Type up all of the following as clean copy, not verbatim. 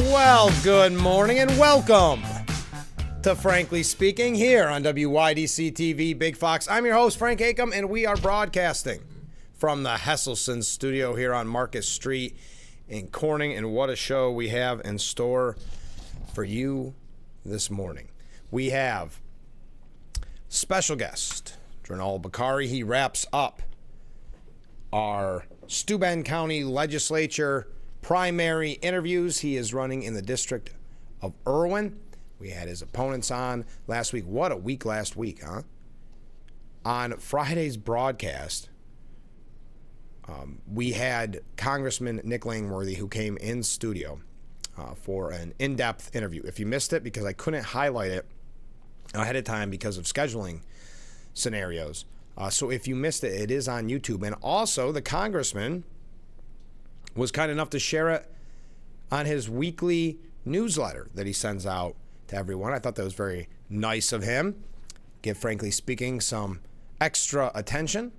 Well, good morning and welcome to Frankly Speaking here on WYDC TV Big Fox. I'm your host, Frank Acom, and we are broadcasting from the Hesselson studio here on Marcus Street in Corning. And what a show we have in store for you this morning. We have special guest, Drinald Bilcari. He wraps up our Steuben County Legislature primary interviews. He is running in the district of Irwin. We had his opponents on last week. What a week last week, huh? On Friday's broadcast, we had Congressman Nick Langworthy, who came in studio for an in-depth interview. If you missed it, because I couldn't highlight it ahead of time because of scheduling scenarios. So if you missed it, it is on YouTube. And also, the congressman was kind enough to share it on his weekly newsletter that he sends out to everyone. I thought that was very nice of him. Give Frankly Speaking some extra attention.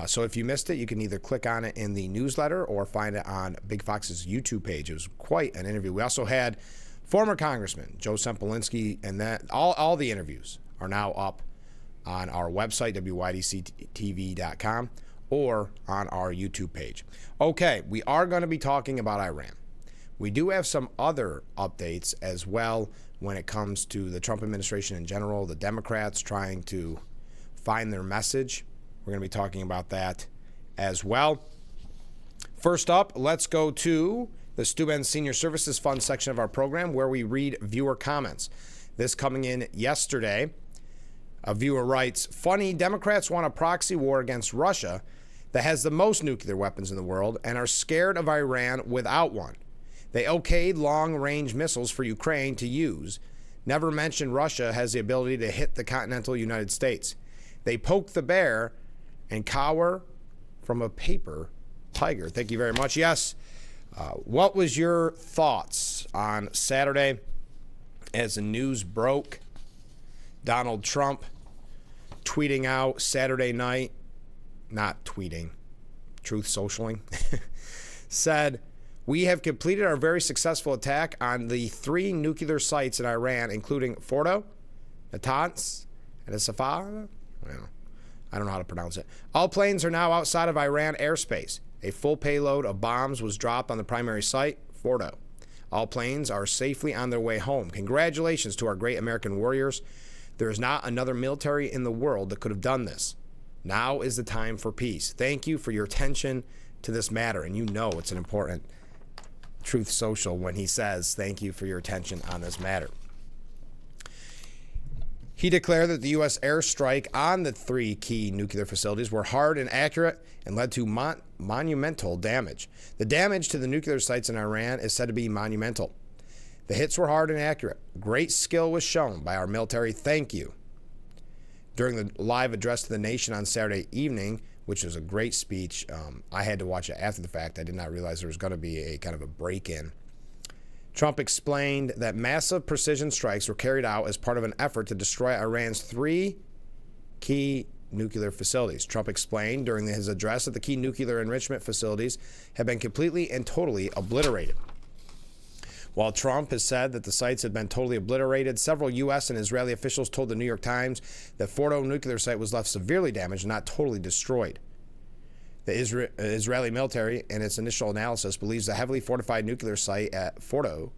So if you missed it, you can either click on it in the newsletter or find it on Big Fox's YouTube page. It was quite an interview. We also had former Congressman Joe Sempolinski, and that all the interviews are now up on our website, wydctv.com, or on our YouTube page. Okay, we are going to be talking about Iran. We do have some other updates as well when it comes to the Trump administration in general, the Democrats trying to find their message. We're going to be talking about that as well. First up, let's go to the Steuben Senior Services Fund section of our program where we read viewer comments. This coming in yesterday. A viewer writes, "Funny, Democrats want a proxy war against Russia that has the most nuclear weapons in the world and are scared of Iran without one. They okayed long-range missiles for Ukraine to use. Never mentioned Russia has the ability to hit the continental United States. They poke the bear and cower from a paper tiger." Thank you very much. Yes. What was your thoughts on Saturday as the news broke? Donald Trump tweeting out Saturday night, not tweeting, truth socialing, said, "We have completed our very successful attack on the 3 nuclear sites in Iran, including Fordo, Natanz, and Safar." I don't know how to pronounce it. "All planes are now outside of Iran airspace. A full payload of bombs was dropped on the primary site, Fordo. All planes are safely on their way home. Congratulations to our great American warriors. There is not another military in the world that could have done this. Now is the time for peace. Thank you for your attention to this matter." And you know it's an important truth social when he says, "Thank you for your attention on this matter." He declared that the U.S. airstrike on the 3 key nuclear facilities were hard and accurate and led to monumental damage. The damage to the nuclear sites in Iran is said to be monumental. The hits were hard and accurate. Great skill was shown by our military. Thank you. During the live address to the nation on Saturday evening, which was a great speech, I had to watch it after the fact. I did not realize there was going to be a kind of a break-in. Trump explained that massive precision strikes were carried out as part of an effort to destroy Iran's 3 key nuclear facilities. Trump explained during his address that the key nuclear enrichment facilities have been completely and totally obliterated. While Trump has said that the sites had been totally obliterated, several U.S. and Israeli officials told the New York Times that Fordo nuclear site was left severely damaged, not totally destroyed. The Israeli military, in its initial analysis, believes the heavily fortified nuclear site at Fordo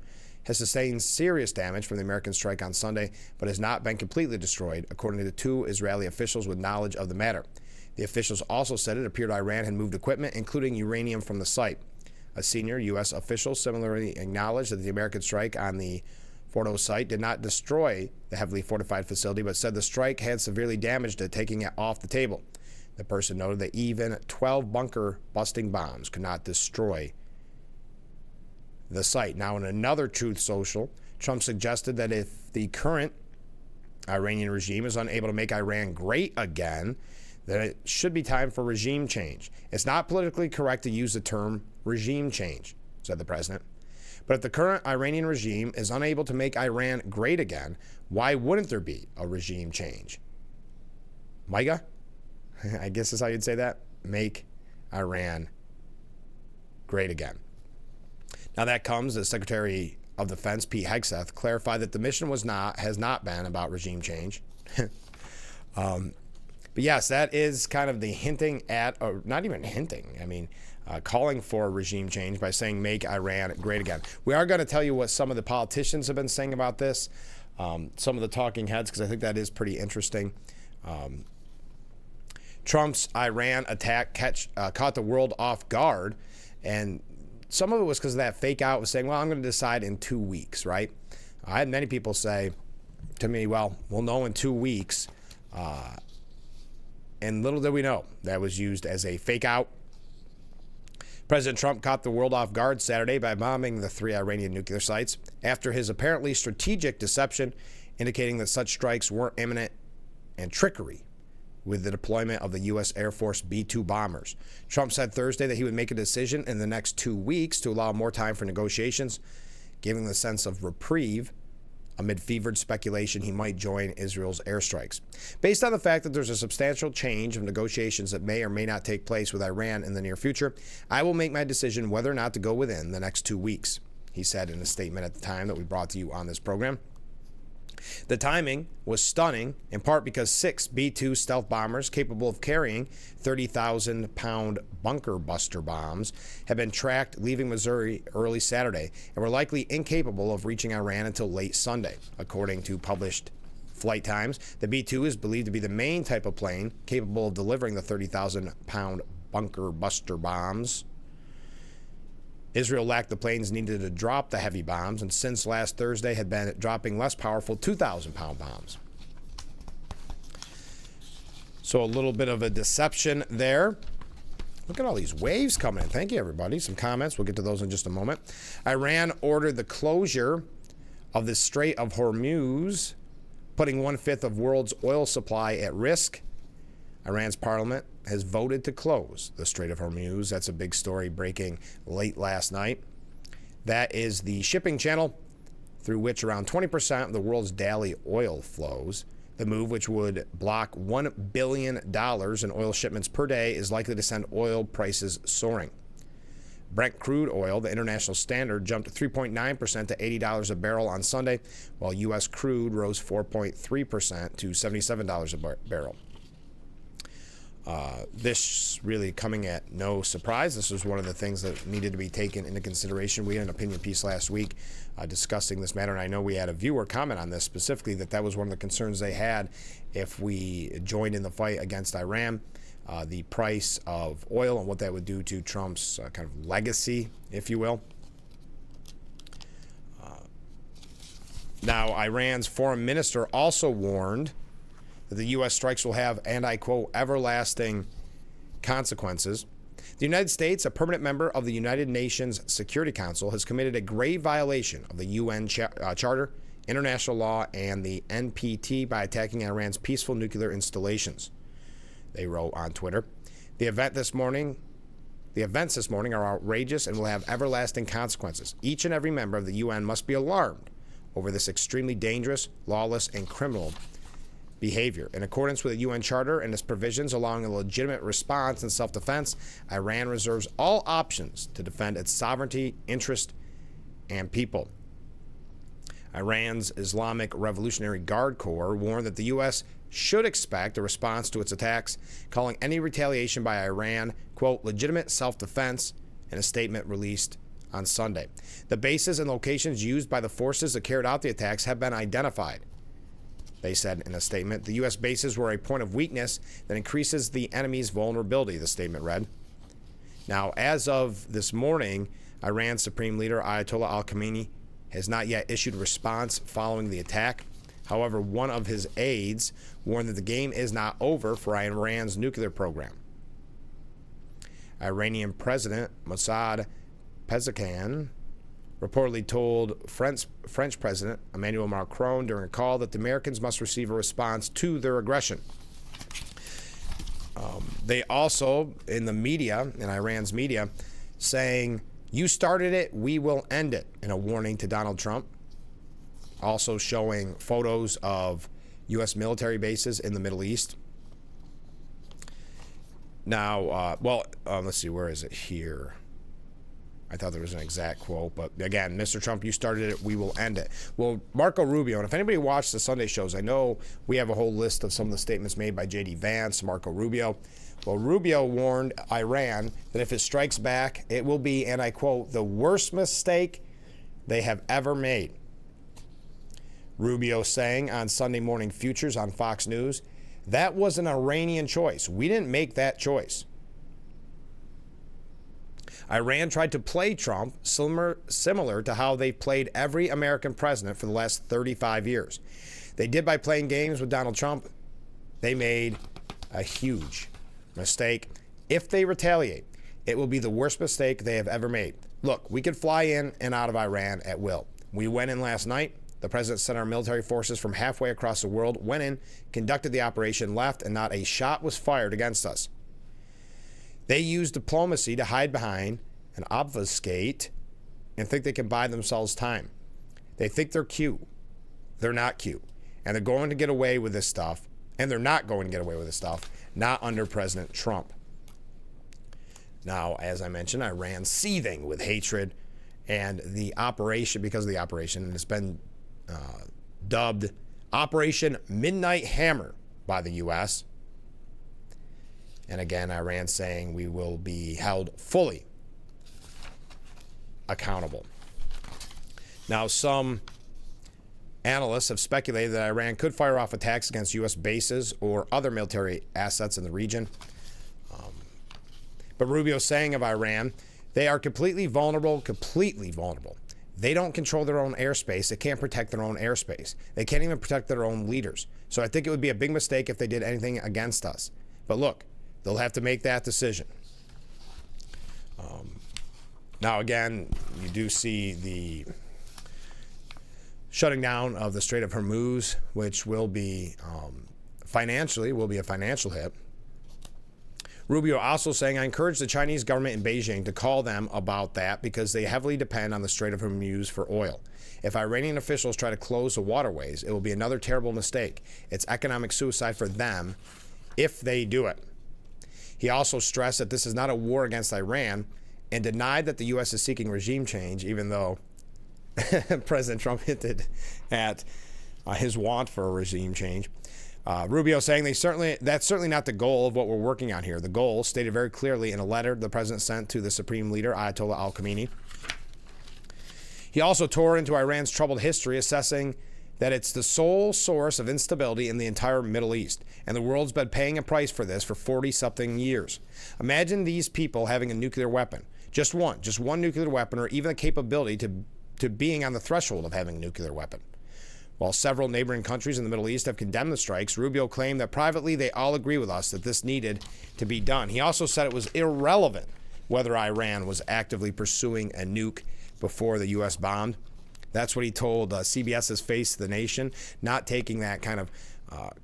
has sustained serious damage from the American strike on Sunday, but has not been completely destroyed, according to 2 Israeli officials with knowledge of the matter. The officials also said it appeared Iran had moved equipment, including uranium, from the site. A senior U.S. official similarly acknowledged that the American strike on the Fordo site did not destroy the heavily fortified facility, but said the strike had severely damaged it, taking it off the table. The person noted that even 12 bunker-busting bombs could not destroy the site. Now, in another Truth Social, Trump suggested that if the current Iranian regime is unable to make Iran great again, then it should be time for regime change. It's not politically correct to use the term regime change, said the president. But if the current Iranian regime is unable to make Iran great again, why wouldn't there be a regime change? MIGA? I guess is how you'd say that. Make Iran great again. Now that comes as Secretary of Defense, Pete Hegseth, clarified that the mission has not been about regime change. But yes, that is kind of the hinting at, or not even hinting, calling for regime change by saying make Iran great again. We are going to tell you what some of the politicians have been saying about this, some of the talking heads, because I think that is pretty interesting. Trump's Iran attack caught the world off guard, and some of it was because of that fake out was saying, well, I'm going to decide in 2 weeks, right? I had many people say to me, well, we'll know in 2 weeks. And little did we know that was used as a fake out. President Trump caught the world off guard Saturday by bombing the 3 Iranian nuclear sites after his apparently strategic deception, indicating that such strikes weren't imminent, and trickery with the deployment of the U.S. Air Force B-2 bombers. Trump said Thursday that he would make a decision in the next 2 weeks to allow more time for negotiations, giving the sense of reprieve amid fevered speculation he might join Israel's airstrikes. Based on the fact that there's a substantial change of negotiations that may or may not take place with Iran in the near future, I will make my decision whether or not to go within the next 2 weeks, he said in a statement at the time that we brought to you on this program. The timing was stunning, in part because 6 B-2 stealth bombers capable of carrying 30,000-pound bunker buster bombs had been tracked leaving Missouri early Saturday and were likely incapable of reaching Iran until late Sunday, according to published flight times. The B-2 is believed to be the main type of plane capable of delivering the 30,000-pound bunker buster bombs. Israel lacked the planes needed to drop the heavy bombs, and since last Thursday had been dropping less powerful 2,000-pound bombs. So a little bit of a deception there. Look at all these waves coming in. Thank you, everybody. Some comments. We'll get to those in just a moment. Iran ordered the closure of the Strait of Hormuz, putting 1/5 of world's oil supply at risk. Iran's parliament has voted to close the Strait of Hormuz. That's a big story breaking late last night. That is the shipping channel through which around 20% of the world's daily oil flows. The move, which would block $1 billion in oil shipments per day, is likely to send oil prices soaring. Brent crude oil, the international standard, jumped 3.9% to $80 a barrel on Sunday, while U.S. crude rose 4.3% to $77 a barrel. This really coming at no surprise. This was one of the things that needed to be taken into consideration. We had an opinion piece last week discussing this matter, and I know we had a viewer comment on this specifically, that was one of the concerns they had if we joined in the fight against Iran, the price of oil and what that would do to Trump's kind of legacy, if you will. Now, Iran's foreign minister also warned that the U.S. strikes will have, and I quote, everlasting consequences. The United States, a permanent member of the United Nations Security Council, has committed a grave violation of the UN Charter, international law, and the NPT by attacking Iran's peaceful nuclear installations, they wrote on Twitter. The events this morning are outrageous and will have everlasting consequences. Each and every member of the UN must be alarmed over this extremely dangerous, lawless, and criminal behavior. In accordance with the UN Charter and its provisions allowing a legitimate response and self-defense, Iran reserves all options to defend its sovereignty, interest, and people. Iran's Islamic Revolutionary Guard Corps warned that the U.S. should expect a response to its attacks, calling any retaliation by Iran, quote, legitimate self-defense, in a statement released on Sunday. The bases and locations used by the forces that carried out the attacks have been identified, they said in a statement. The U.S. bases were a point of weakness that increases the enemy's vulnerability, the statement read. Now, as of this morning, Iran's Supreme Leader Ayatollah al-Khamenei has not yet issued a response following the attack. However, one of his aides warned that the game is not over for Iran's nuclear program. Iranian President Mossad Pezeshkian reportedly told French President Emmanuel Macron during a call that the Americans must receive a response to their aggression. They also, in the media, in Iran's media, saying, you started it, we will end it, in a warning to Donald Trump. Also showing photos of U.S. military bases in the Middle East. Now, let's see, where is it here? I thought there was an exact quote, but again, Mr. Trump, you started it, we will end it. Well, Marco Rubio, and if anybody watched the Sunday shows, I know we have a whole list of some of the statements made by J.D. Vance, Marco Rubio. Well, Rubio warned Iran that if it strikes back, it will be, and I quote, the worst mistake they have ever made. Rubio saying on Sunday Morning Futures on Fox News, that was an Iranian choice. We didn't make that choice. Iran tried to play Trump similar to how they played every American president for the last 35 years. They did by playing games with Donald Trump. They made a huge mistake. If they retaliate, it will be the worst mistake they have ever made. Look, we could fly in and out of Iran at will. We went in last night. The president sent our military forces from halfway across the world, went in, conducted the operation, left, and not a shot was fired against us. They use diplomacy to hide behind and obfuscate and think they can buy themselves time. They think they're cute. They're not cute. And they're going to get away with this stuff. And they're not going to get away with this stuff. Not under President Trump. Now, as I mentioned, Iran seething with hatred. And the operation, because of the operation, and it's been dubbed Operation Midnight Hammer by the U.S., and again, Iran saying we will be held fully accountable. Now, some analysts have speculated that Iran could fire off attacks against U.S. bases or other military assets in the region. But Rubio saying of Iran, they are completely vulnerable. They don't control their own airspace. They can't protect their own airspace. They can't even protect their own leaders. So I think it would be a big mistake if they did anything against us. But look, they'll have to make that decision. Now, again, you do see the shutting down of the Strait of Hormuz, which will be financially a financial hit. Rubio also saying, I encourage the Chinese government in Beijing to call them about that because they heavily depend on the Strait of Hormuz for oil. If Iranian officials try to close the waterways, it will be another terrible mistake. It's economic suicide for them if they do it. He also stressed that this is not a war against Iran and denied that the U.S. is seeking regime change, even though President Trump hinted at his want for a regime change. Rubio saying that's certainly not the goal of what we're working on here. The goal, stated very clearly in a letter the president sent to the supreme leader, Ayatollah al-Khamenei. He also tore into Iran's troubled history, assessing that it's the sole source of instability in the entire Middle East, and the world's been paying a price for this for 40-something years. Imagine these people having a nuclear weapon. Just one nuclear weapon, or even the capability to being on the threshold of having a nuclear weapon. While several neighboring countries in the Middle East have condemned the strikes, Rubio claimed that privately they all agree with us that this needed to be done. He also said it was irrelevant whether Iran was actively pursuing a nuke before the U.S. bombed. That's what he told CBS's Face the Nation, not taking that kind of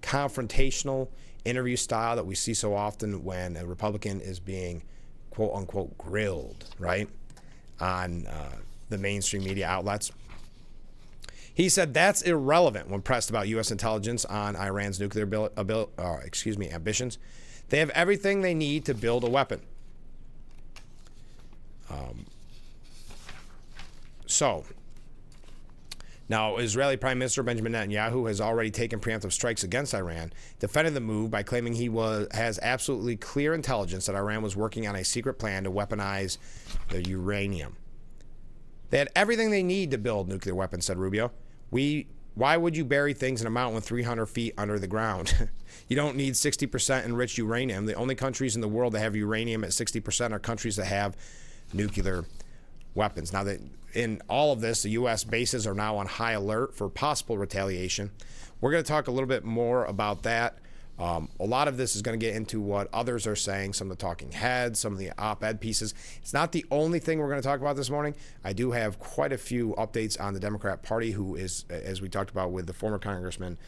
confrontational interview style that we see so often when a Republican is being quote-unquote grilled, right, on the mainstream media outlets. He said that's irrelevant when pressed about U.S. intelligence on Iran's nuclear ambitions. They have everything they need to build a weapon. Now, Israeli Prime Minister Benjamin Netanyahu has already taken preemptive strikes against Iran, defended the move by claiming he has absolutely clear intelligence that Iran was working on a secret plan to weaponize the uranium. They had everything they need to build nuclear weapons, said Rubio. Why would you bury things in a mountain 300 feet under the ground? You don't need 60% enriched uranium. The only countries in the world that have uranium at 60% are countries that have nuclear weapons. Now, in all of this, the U.S. bases are now on high alert for possible retaliation. We're going to talk a little bit more about that. A lot of this is going to get into what others are saying, some of the talking heads, some of the op-ed pieces. It's not the only thing we're going to talk about this morning. I do have quite a few updates on the Democrat Party, who is, as we talked about with the former Congressman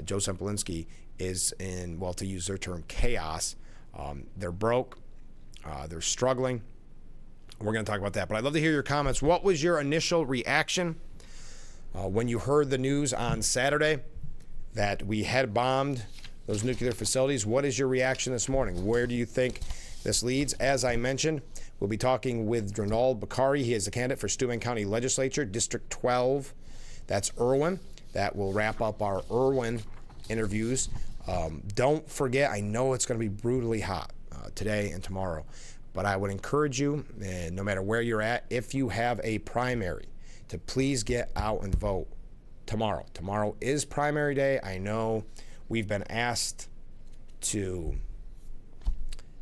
Joe Semplinsky, is in, well, to use their term, chaos. They're broke. They're struggling. We're going to talk about that. But I'd love to hear your comments. What was your initial reaction when you heard the news on Saturday that we had bombed those nuclear facilities? What is your reaction this morning? Where do you think this leads? As I mentioned, We'll be talking with Drinald Bilcari. He is the candidate for Steuben County Legislature, District 12. That's Irwin. That will wrap up our Irwin interviews. Don't forget, I know it's going to be brutally hot today and tomorrow, but I would encourage you, no matter where you're at, if you have a primary, to please get out and vote tomorrow. Tomorrow is primary day. I know we've been asked to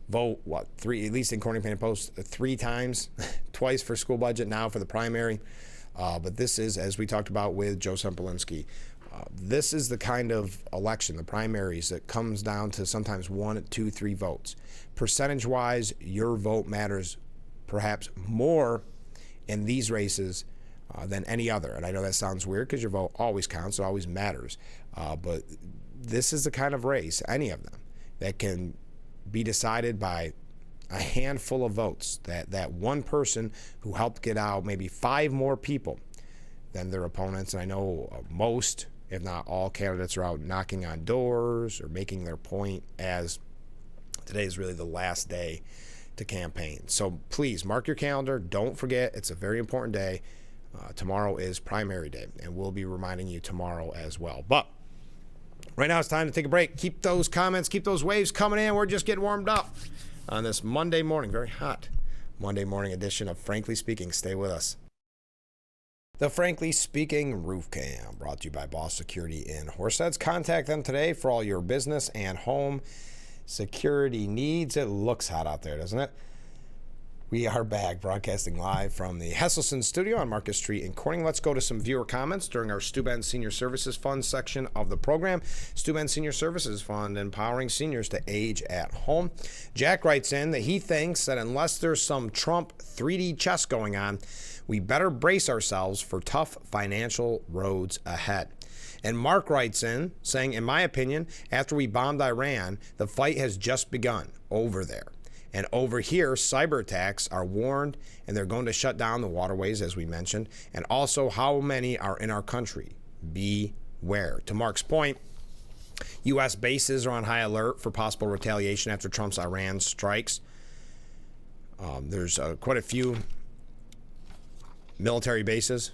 vote, at least in Corning Painted Post, 3 times, twice for school budget, now for the primary. But this is, as we talked about with Joe Sempolinski, this is the kind of election, the primaries, that comes down to sometimes 1, 2, 3 votes. Percentage-wise, your vote matters perhaps more in these races than any other. And I know that sounds weird because your vote always counts, it always matters. But this is the kind of race, any of them, that can be decided by a handful of votes. That one person who helped get out maybe 5 more people than their opponents. And I know most, if not all, candidates are out knocking on doors or making their point, as today is really the last day to campaign. So please mark your calendar. Don't forget, it's a very important day. Tomorrow is primary day, and we'll be reminding you tomorrow as well. But right now it's time to take a break. Keep those comments, keep those waves coming in. We're just getting warmed up on this Monday morning, very hot Monday morning edition of Frankly Speaking. Stay with us. The Frankly Speaking Roof Cam, brought to you by Boss Security in Horseheads. Contact them today for all your business and home security needs. It looks hot out there, doesn't it? We are back, broadcasting live from the Hesselson Studio on Market Street in Corning. Let's go to some viewer comments during our Steuben Senior Services Fund section of the program. Steuben Senior Services Fund, empowering seniors to age at home. Jack writes in that he thinks that unless there's some Trump 3D chess going on, we better brace ourselves for tough financial roads ahead. And Mark writes in saying, in my opinion, after we bombed Iran, the fight has just begun over there. And over here, cyber attacks are warned, and they're going to shut down the waterways, as we mentioned, and also how many are in our country. Beware. To Mark's point, U.S. bases are on high alert for possible retaliation after Trump's Iran strikes. There's quite a few military bases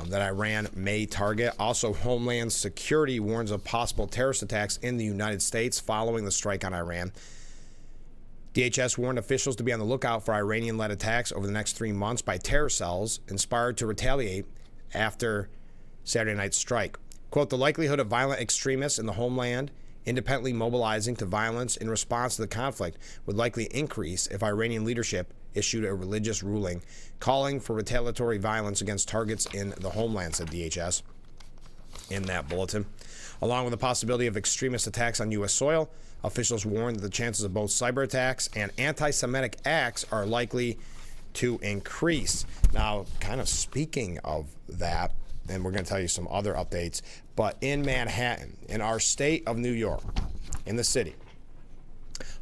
that Iran may target. Also, Homeland Security warns of possible terrorist attacks in the United States following the strike on Iran. DHS warned officials to be on the lookout for Iranian-led attacks over the next 3 months by terror cells inspired to retaliate after Saturday night's strike. Quote, the likelihood of violent extremists in the homeland independently mobilizing to violence in response to the conflict would likely increase if Iranian leadership issued a religious ruling calling for retaliatory violence against targets in the homeland, said DHS in that bulletin. Along with the possibility of extremist attacks on U.S. soil, officials warned that the chances of both cyber attacks and anti-Semitic acts are likely to increase. Now, kind of speaking of that, and we're going to tell you some other updates, but in Manhattan, in our state of New York, in the city,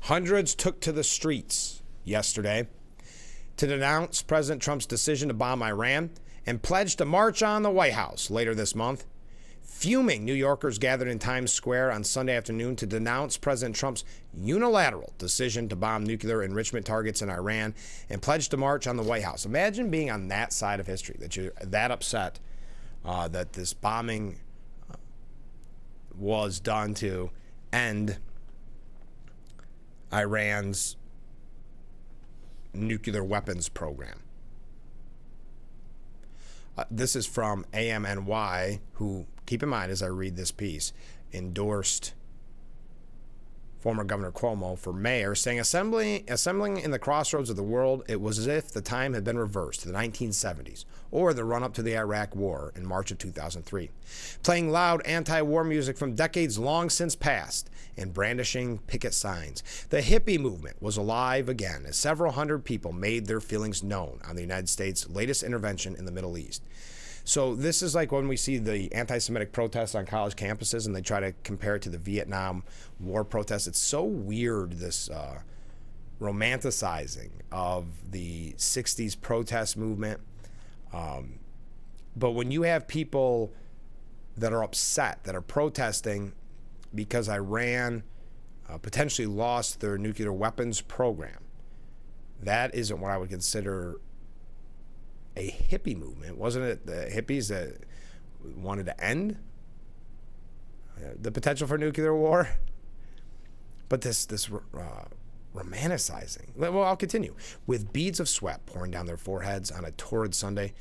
hundreds took to the streets yesterday to denounce President Trump's decision to bomb Iran and pledged to march on the White House later this month. Fuming New Yorkers gathered in Times Square on Sunday afternoon to denounce President Trump's unilateral decision to bomb nuclear enrichment targets in Iran and pledged to march on the White House. Imagine being on that side of history, that you're that upset that this bombing was done to end Iran's nuclear weapons program. This is from AMNY, who, keep in mind as I read this piece, endorsed former Governor Cuomo for mayor, saying assembling in the crossroads of the world, it was as if the time had been reversed to the 1970s or the run-up to the Iraq War in March of 2003. Playing loud anti-war music from decades long since past and brandishing picket signs. The hippie movement was alive again as several hundred people made their feelings known on the United States' latest intervention in the Middle East. So this is like when we see the anti-Semitic protests on college campuses and they try to compare it to the Vietnam War protests. It's so weird, this romanticizing of the 60s protest movement. But when you have people that are upset, that are protesting because Iran potentially lost their nuclear weapons program, that isn't what I would consider a hippie movement. Wasn't it the hippies that wanted to end the potential for nuclear war? But this romanticizing. Well, I'll continue. With beads of sweat pouring down their foreheads on a torrid Sunday,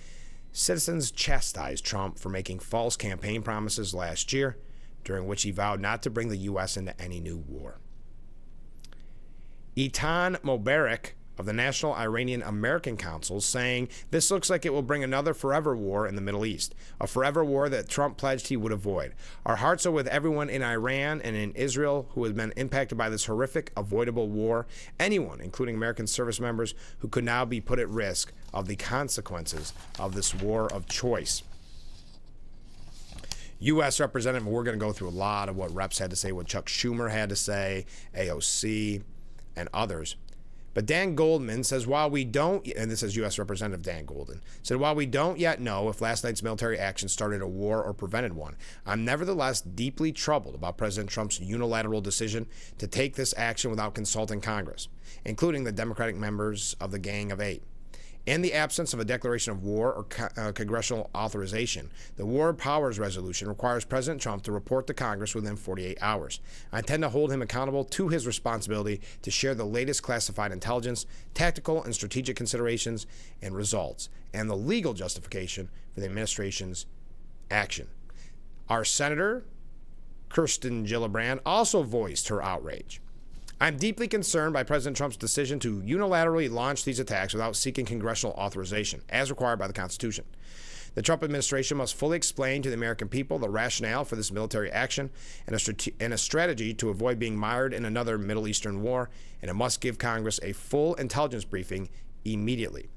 citizens chastised Trump for making false campaign promises last year, during which he vowed not to bring the U.S. into any new war. Eitan Mobarak of the National Iranian American Council saying this looks like it will bring another forever war in the Middle East, a forever war that Trump pledged he would avoid. Our hearts are with everyone in Iran and in Israel who has been impacted by this horrific, avoidable war. Anyone, including American service members, who could now be put at risk of the consequences of this war of choice. U.S. Representative, we're going to go through a lot of what reps had to say, what Chuck Schumer had to say, AOC, and others. But Dan Goldman says, while we don't, and this is U.S. Representative Dan Goldman, said, while we don't yet know if last night's military action started a war or prevented one, I'm nevertheless deeply troubled about President Trump's unilateral decision to take this action without consulting Congress, including the Democratic members of the Gang of Eight. In the absence of a declaration of war or congressional authorization, the War Powers Resolution requires President Trump to report to Congress within 48 hours. I intend to hold him accountable to his responsibility to share the latest classified intelligence, tactical and strategic considerations and results, and the legal justification for the administration's action. Our Senator, Kirsten Gillibrand, also voiced her outrage. I'm deeply concerned by President Trump's decision to unilaterally launch these attacks without seeking congressional authorization, as required by the Constitution. The Trump administration must fully explain to the American people the rationale for this military action and a strategy to avoid being mired in another Middle Eastern war, and it must give Congress a full intelligence briefing immediately.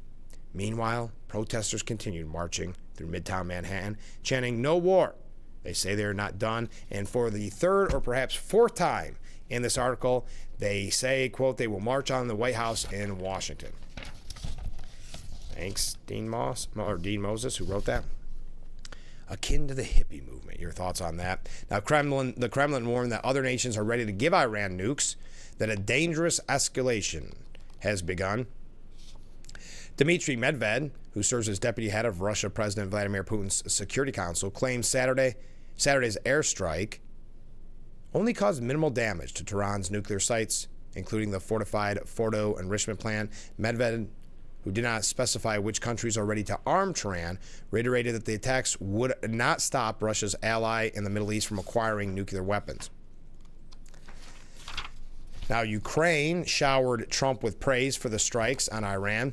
Meanwhile, protesters continued marching through Midtown Manhattan, chanting, "No war." They say they are not done, and for the third or perhaps fourth time in this article, they say, quote, they will march on the White House in Washington. Thanks, Dean Moses, who wrote that. Akin to the hippie movement. Your thoughts on that? Now, the Kremlin warned that other nations are ready to give Iran nukes, that a dangerous escalation has begun. Dmitry Medvedev, who serves as deputy head of Russia President Vladimir Putin's Security Council, claimed Saturday's airstrike only caused minimal damage to Tehran's nuclear sites, including the fortified Fordo enrichment plant. Medvedev, who did not specify which countries are ready to arm Tehran, reiterated that the attacks would not stop Russia's ally in the Middle East from acquiring nuclear weapons. Now, Ukraine showered Trump with praise for the strikes on Iran,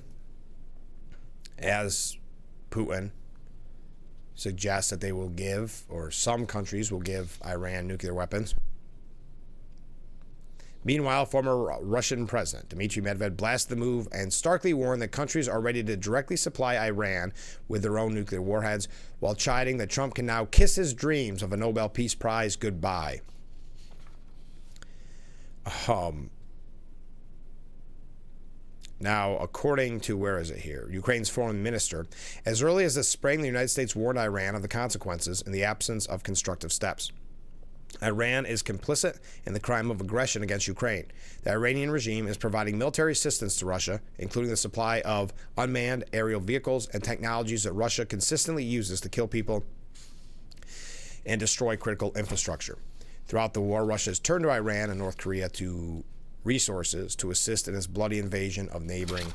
as Putin suggests that they will give, or some countries will give Iran nuclear weapons. Meanwhile, former Russian President Dmitry Medvedev blasted the move and starkly warned that countries are ready to directly supply Iran with their own nuclear warheads, while chiding that Trump can now kiss his dreams of a Nobel Peace Prize goodbye. Now, according to, where is it here? Ukraine's foreign minister, as early as this spring, the United States warned Iran of the consequences in the absence of constructive steps. Iran is complicit in the crime of aggression against Ukraine. The Iranian regime is providing military assistance to Russia, including the supply of unmanned aerial vehicles and technologies that Russia consistently uses to kill people and destroy critical infrastructure. Throughout the war, Russia has turned to Iran and North Korea to resources to assist in its bloody invasion of neighboring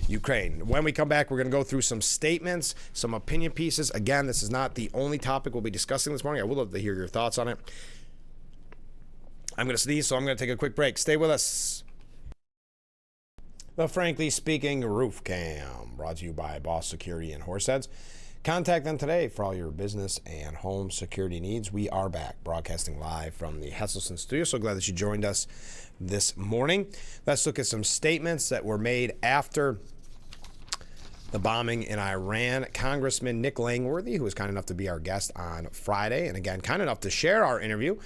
Ukraine. When we come back, we're going to go through some statements, some opinion pieces. Again, this is not the only topic we'll be discussing this morning. I would love to hear your thoughts on it. I'm going to sneeze, so I'm going to take a quick break. Stay with us. The Frankly Speaking Roof Cam, brought to you by Boss Security and Horseheads. Contact them today for all your business and home security needs. We are back, broadcasting live from the Hesselson studio. So glad that you joined us this morning. Let's look at some statements that were made after the bombing in Iran. Congressman Nick Langworthy, who was kind enough to be our guest on Friday, and again, kind enough to share our interview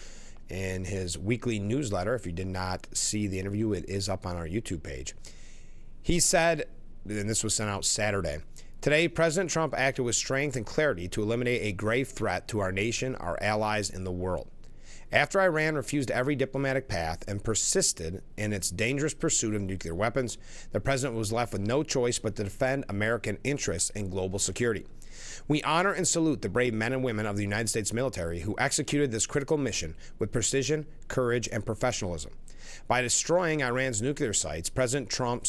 in his weekly newsletter. If you did not see the interview, it is up on our YouTube page. He said, and this was sent out Saturday, today, President Trump acted with strength and clarity to eliminate a grave threat to our nation, our allies in the world. After Iran refused every diplomatic path and persisted in its dangerous pursuit of nuclear weapons, the president was left with no choice but to defend American interests and global security. We honor and salute the brave men and women of the United States military who executed this critical mission with precision, courage, and professionalism. By destroying Iran's nuclear sites, President Trump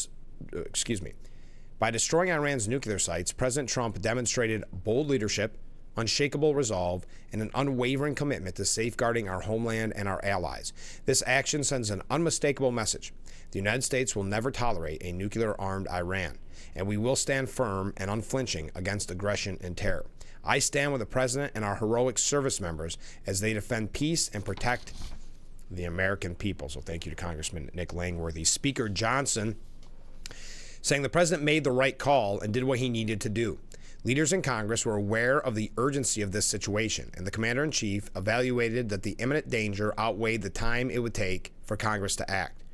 demonstrated bold leadership, unshakable resolve, and an unwavering commitment to safeguarding our homeland and our allies. This action sends an unmistakable message. The United States will never tolerate a nuclear-armed Iran, and we will stand firm and unflinching against aggression and terror. I stand with the President and our heroic service members as they defend peace and protect the American people. So thank you to Congressman Nick Langworthy. Speaker Johnson saying the President made the right call and did what he needed to do. Leaders in Congress were aware of the urgency of this situation, and the Commander-in-Chief evaluated that the imminent danger outweighed the time it would take for Congress to act.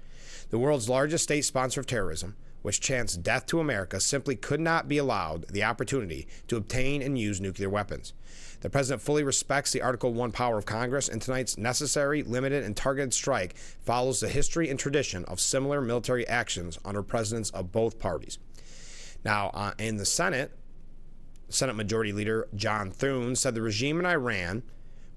The world's largest state sponsor of terrorism, which chants death to America, simply could not be allowed the opportunity to obtain and use nuclear weapons. The President fully respects the Article 1 power of Congress, and tonight's necessary, limited, and targeted strike follows the history and tradition of similar military actions under presidents of both parties. Now, in the Senate Majority Leader John Thune said the regime in Iran,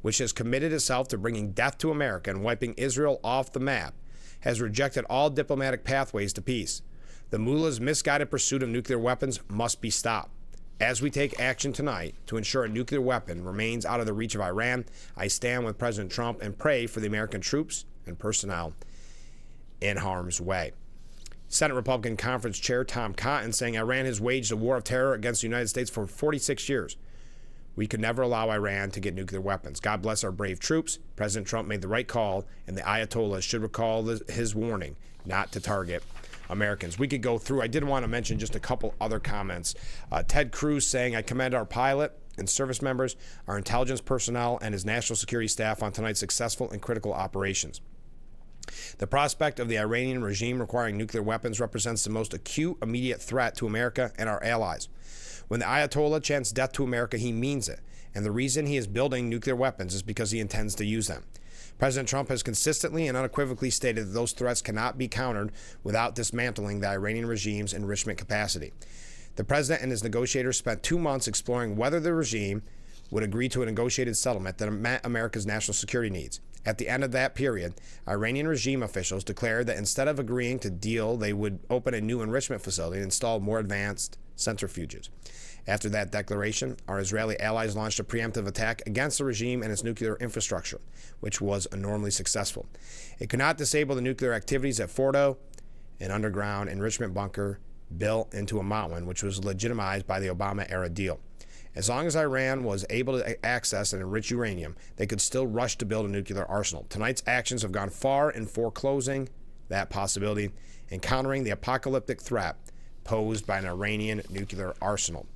which has committed itself to bringing death to America and wiping Israel off the map, has rejected all diplomatic pathways to peace. The mullah's misguided pursuit of nuclear weapons must be stopped. As we take action tonight to ensure a nuclear weapon remains out of the reach of Iran, I stand with President Trump and pray for the American troops and personnel in harm's way. Senate Republican Conference Chair Tom Cotton saying Iran has waged a war of terror against the United States for 46 years. We could never allow Iran to get nuclear weapons. God bless our brave troops. President Trump made the right call, and the Ayatollah should recall his warning not to target Americans. We could go through. I did want to mention just a couple other comments. Ted Cruz saying, I commend our pilot and service members, our intelligence personnel, and his national security staff on tonight's successful and critical operations. The prospect of the Iranian regime requiring nuclear weapons represents the most acute, immediate threat to America and our allies. When the Ayatollah chants death to America, he means it. And the reason he is building nuclear weapons is because he intends to use them. President Trump has consistently and unequivocally stated that those threats cannot be countered without dismantling the Iranian regime's enrichment capacity. The president and his negotiators spent 2 months exploring whether the regime would agree to a negotiated settlement that met America's national security needs. At the end of that period, Iranian regime officials declared that instead of agreeing to deal, they would open a new enrichment facility and install more advanced centrifuges. After that declaration, our Israeli allies launched a preemptive attack against the regime and its nuclear infrastructure, which was enormously successful. It could not disable the nuclear activities at Fordo, an underground enrichment bunker built into a mountain, which was legitimized by the Obama-era deal. As long as Iran was able to access and enrich uranium, they could still rush to build a nuclear arsenal. Tonight's actions have gone far in foreclosing that possibility and countering the apocalyptic threat posed by an Iranian nuclear arsenal.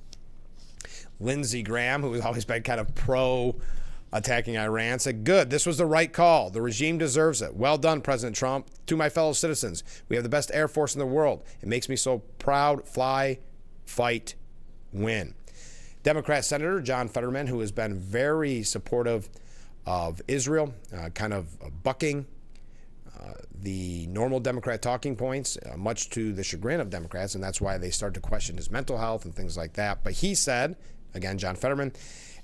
Lindsey Graham, who has always been kind of pro-attacking Iran, said, good, this was the right call. The regime deserves it. Well done, President Trump. To my fellow citizens, we have the best Air Force in the world. It makes me so proud. Fly, fight, win. Democrat Senator John Fetterman, who has been very supportive of Israel, kind of bucking the normal Democrat talking points, much to the chagrin of Democrats, and that's why they start to question his mental health and things like that. But he said, again, John Fetterman,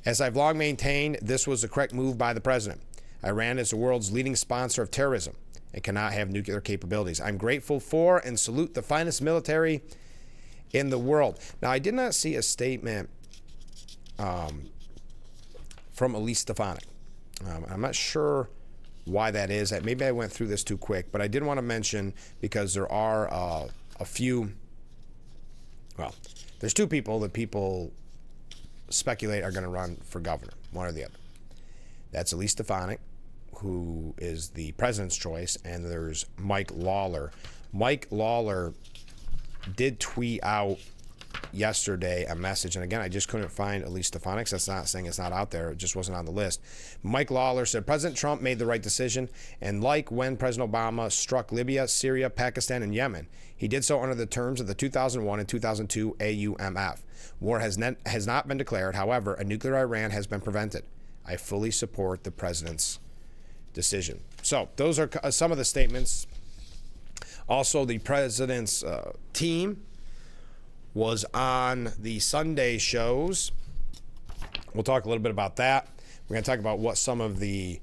as I've long maintained, this was the correct move by the president. Iran is the world's leading sponsor of terrorism and cannot have nuclear capabilities. I'm grateful for and salute the finest military in the world. Now, I did not see a statement from Elise Stefanik. I'm not sure why that is. Maybe I went through this too quick, but I did want to mention, because there are a few, well, there's two people that people speculate are going to run for governor, one or the other. That's Elise Stefanik, who is the president's choice, and there's Mike Lawler. Mike Lawler did tweet out yesterday a message, and again, I just couldn't find Elise Stefanik. That's not saying it's not out there, it just wasn't on the list. Mike Lawler said President Trump made the right decision, and like when President Obama struck Libya, Syria, Pakistan, and Yemen, he did so under the terms of the 2001 and 2002 AUMF. War has not been declared. However, a nuclear Iran has been prevented. I fully support the president's decision. So those are some of the statements. Also, the president's team was on the Sunday shows. We'll talk a little bit about that. We're going to talk about what some of the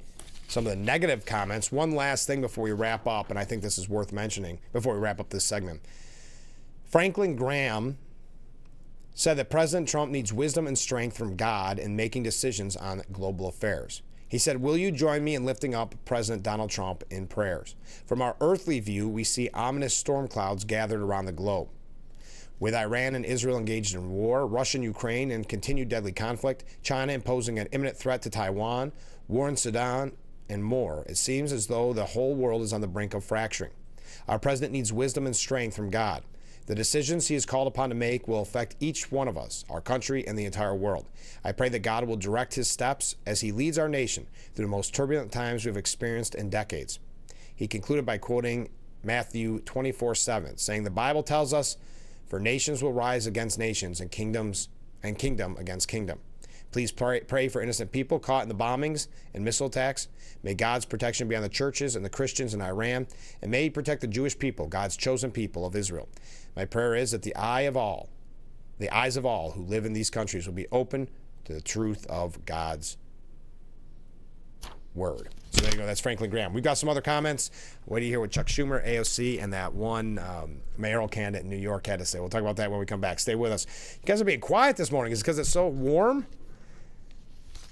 negative comments. One last thing before we wrap up, and I think this is worth mentioning before we wrap up this segment. Franklin Graham said that President Trump needs wisdom and strength from God in making decisions on global affairs. He said, "Will you join me in lifting up President Donald Trump in prayers? From our earthly view, we see ominous storm clouds gathered around the globe. With Iran and Israel engaged in war, Russia and Ukraine in continued deadly conflict, China imposing an imminent threat to Taiwan, war in Sudan, and more, it seems as though the whole world is on the brink of fracturing. Our president needs wisdom and strength from God. The decisions he is called upon to make will affect each one of us, our country, and the entire world. I pray that God will direct his steps as he leads our nation through the most turbulent times we've experienced in decades." He concluded by quoting Matthew 24:7, saying, "The Bible tells us, for nations will rise against nations and kingdom against kingdom. Please pray for innocent people caught in the bombings and missile attacks. May God's protection be on the churches and the Christians in Iran, and may he protect the Jewish people, God's chosen people of Israel. My prayer is that the eyes of all who live in these countries will be open to the truth of God's word." So there you go. That's Franklin Graham. We've got some other comments. Wait to hear what Chuck Schumer, AOC, and that one mayoral candidate in New York had to say. We'll talk about that when we come back. Stay with us. You guys are being quiet this morning. Is it because it's so warm?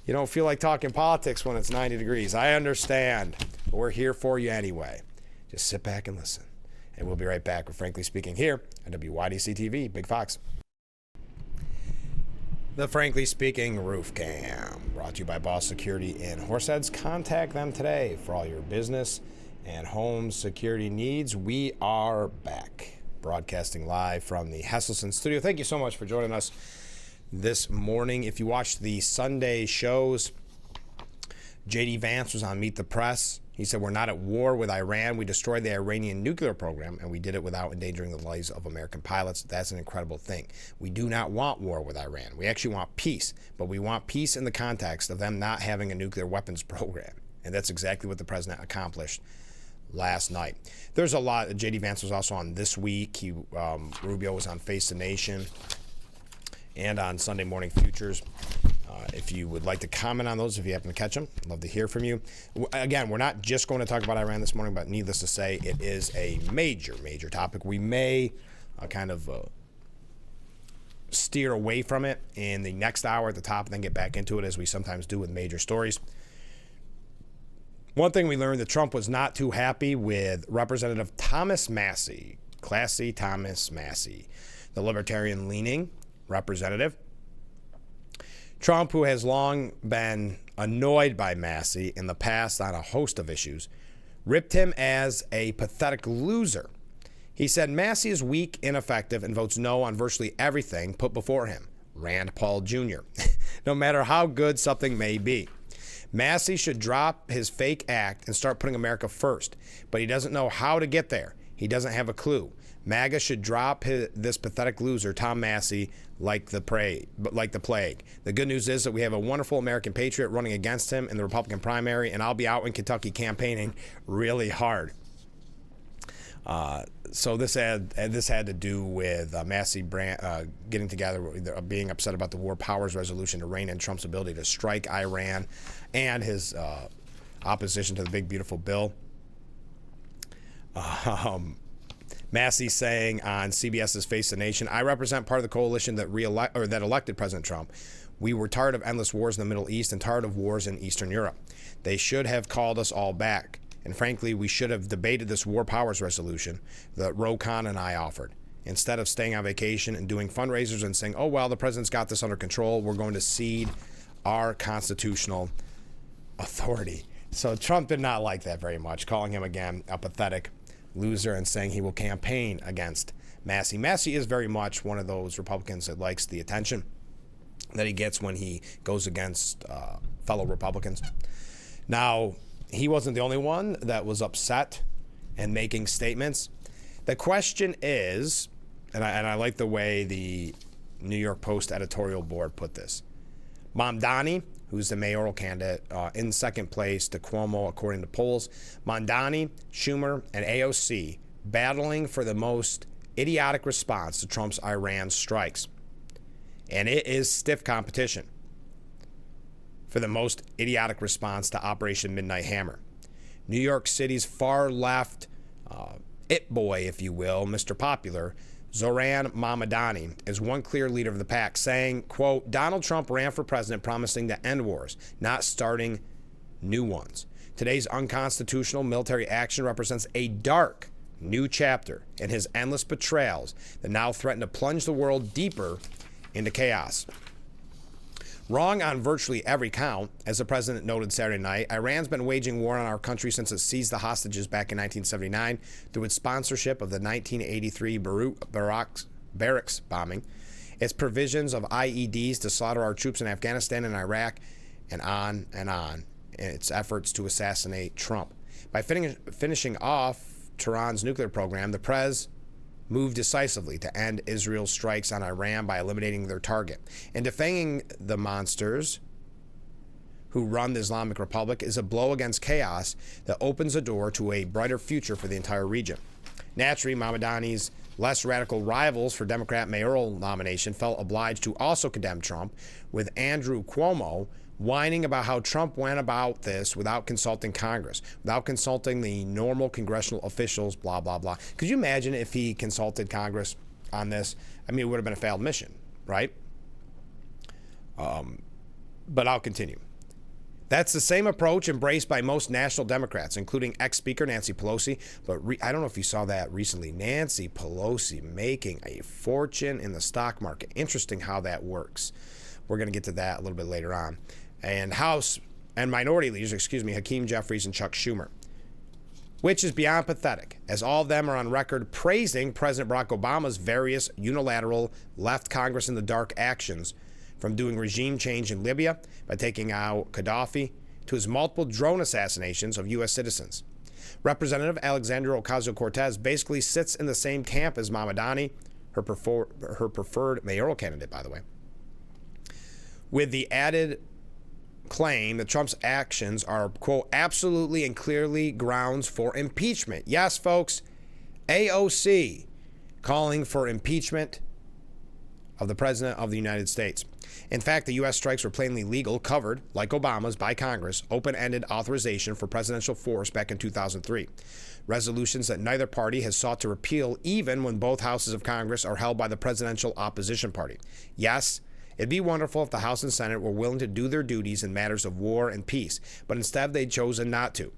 You don't feel like talking politics when it's 90 degrees. I understand. But we're here for you anyway. Just sit back and listen. And we'll be right back with Frankly Speaking here on WYDC TV, Big Fox. The Frankly Speaking Roof Cam, brought to you by Boss Security in Horseheads. Contact them today for all your business and home security needs. We are back, broadcasting live from the Hesselson studio. Thank you so much for joining us this morning. If you watched the Sunday shows, J.D. Vance was on Meet the Press. He said, "We're not at war with Iran. We destroyed the Iranian nuclear program, and we did it without endangering the lives of American pilots." That's an incredible thing. We do not want war with Iran. We actually want peace, but we want peace in the context of them not having a nuclear weapons program. And that's exactly what the president accomplished last night. There's a lot. J.D. Vance was also on This Week. Rubio was on Face the Nation and on Sunday Morning Futures. If you would like to comment on those, if you happen to catch them, I'd love to hear from you. Again, we're not just going to talk about Iran this morning, but needless to say, it is a major, major topic. We may steer away from it in the next hour at the top and then get back into it, as we sometimes do with major stories. One thing we learned, that Trump was not too happy with Representative Thomas Massie, Classy Thomas Massie, the libertarian-leaning representative. Trump, who has long been annoyed by Massie in the past on a host of issues, ripped him as a pathetic loser. He said Massie is weak, ineffective, and votes no on virtually everything put before him. Rand Paul Jr. No matter how good something may be. Massie should drop his fake act and start putting America first, but he doesn't know how to get there. He doesn't have a clue. MAGA should drop this pathetic loser, Tom Massie, like the plague. The good news is that we have a wonderful American patriot running against him in the Republican primary, and I'll be out in Kentucky campaigning really hard. So this had to do with Massie getting together, being upset about the War Powers Resolution to rein in Trump's ability to strike Iran, and his opposition to the Big Beautiful Bill. Massie saying on CBS's Face the Nation, "I represent part of the coalition that elected President Trump. We were tired of endless wars in the Middle East and tired of wars in Eastern Europe. They should have called us all back. And frankly, we should have debated this War Powers Resolution that Ro Khan and I offered. Instead of staying on vacation and doing fundraisers and saying, oh, well, the president's got this under control, we're going to cede our constitutional authority." So Trump did not like that very much, calling him, again, a pathetic loser and saying he will campaign against Massie. Massie is very much one of those Republicans that likes the attention that he gets when he goes against fellow Republicans. Now, he wasn't the only one that was upset and making statements. The question is, and I like the way the New York Post editorial board put this, Mamdani, who's the mayoral candidate, in second place to Cuomo, according to polls. Mamdani, Schumer, and AOC battling for the most idiotic response to Trump's Iran strikes. And it is stiff competition for the most idiotic response to Operation Midnight Hammer. New York City's far left it boy, if you will, Mr. Popular, Zohran Mamdani, is one clear leader of the pack, saying, quote, Donald Trump ran for president promising to end wars, not starting new ones. Today's unconstitutional military action represents a dark new chapter in his endless betrayals that now threaten to plunge the world deeper into chaos. Wrong on virtually every count, as the president noted Saturday night, Iran's been waging war on our country since it seized the hostages back in 1979 through its sponsorship of the 1983 barracks bombing, its provisions of IEDs to slaughter our troops in Afghanistan and Iraq, and on, and its efforts to assassinate Trump. By finishing off Tehran's nuclear program, the Prez moved decisively to end Israel's strikes on Iran by eliminating their target. And defanging the monsters who run the Islamic Republic is a blow against chaos that opens a door to a brighter future for the entire region. Naturally, Mamdani's less radical rivals for Democrat mayoral nomination felt obliged to also condemn Trump, with Andrew Cuomo whining about how Trump went about this without consulting Congress, without consulting the normal congressional officials, blah, blah, blah. Could you imagine if he consulted Congress on this? I mean, it would have been a failed mission, right? But I'll continue. That's the same approach embraced by most national Democrats, including ex-Speaker Nancy Pelosi. But I don't know if you saw that recently. Nancy Pelosi making a fortune in the stock market. Interesting how that works. We're going to get to that a little bit later on. And House and minority leaders, Hakeem Jeffries and Chuck Schumer, which is beyond pathetic, as all of them are on record praising President Barack Obama's various unilateral left Congress in the dark actions, from doing regime change in Libya by taking out Gaddafi to his multiple drone assassinations of U.S. citizens. Representative Alexandria Ocasio-Cortez basically sits in the same camp as Mamdani, her preferred mayoral candidate, by the way, with the added claim that Trump's actions are, quote, absolutely and clearly grounds for impeachment. Yes, folks, AOC calling for impeachment of the President of the United States. In fact, the U.S. strikes were plainly legal, covered, like Obama's, by Congress, open-ended authorization for presidential force back in 2003. Resolutions that neither party has sought to repeal, even when both houses of Congress are held by the presidential opposition party. Yes, it'd be wonderful if the House and Senate were willing to do their duties in matters of war and peace, but instead they've chosen not to,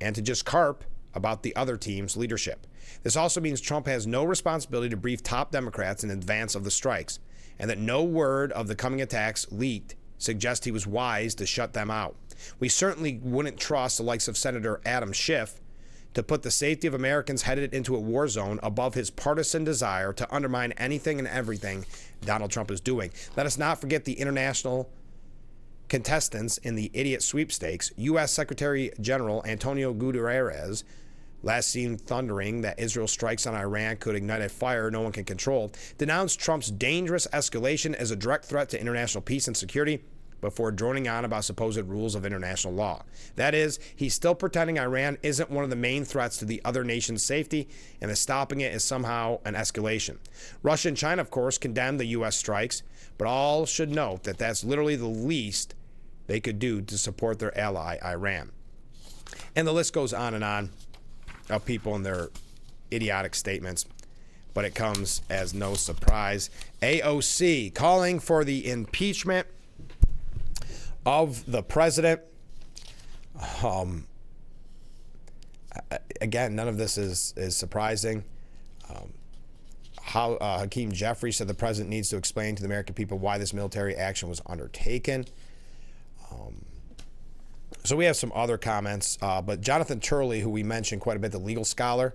and to just carp about the other team's leadership. This also means Trump has no responsibility to brief top Democrats in advance of the strikes, and that no word of the coming attacks leaked suggests he was wise to shut them out. We certainly wouldn't trust the likes of Senator Adam Schiff to put the safety of Americans headed into a war zone above his partisan desire to undermine anything and everything Donald Trump is doing. Let us not forget the international contestants in the idiot sweepstakes. U.S. Secretary General Antonio Guterres, last seen thundering that Israel's strikes on Iran could ignite a fire no one can control, denounced Trump's dangerous escalation as a direct threat to international peace and security before droning on about supposed rules of international law. That is, he's still pretending Iran isn't one of the main threats to the other nation's safety, and that stopping it is somehow an escalation. Russia and China, of course, condemned the U.S. strikes, but all should note that that's literally the least they could do to support their ally, Iran. And the list goes on of people and their idiotic statements, but it comes as no surprise. AOC calling for the impeachment of the president. Again, none of this is surprising. Hakeem Jeffries said the president needs to explain to the American people why this military action was undertaken. So we have some other comments, but Jonathan Turley, who we mentioned quite a bit, the legal scholar,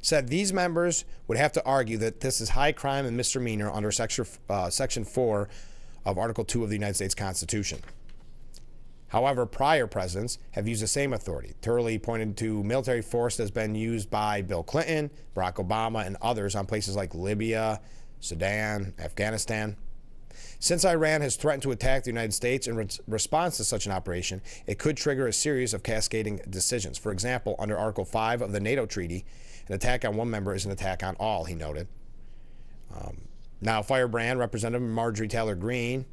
said these members would have to argue that this is high crime and misdemeanor under Section 4 of Article 2 of the United States Constitution. However, prior presidents have used the same authority. Turley pointed to military force that has been used by Bill Clinton, Barack Obama, and others on places like Libya, Sudan, Afghanistan. Since Iran has threatened to attack the United States in response to such an operation, it could trigger a series of cascading decisions. For example, under Article 5 of the NATO treaty, an attack on one member is an attack on all, he noted. Now, Firebrand, Representative Marjorie Taylor Greene,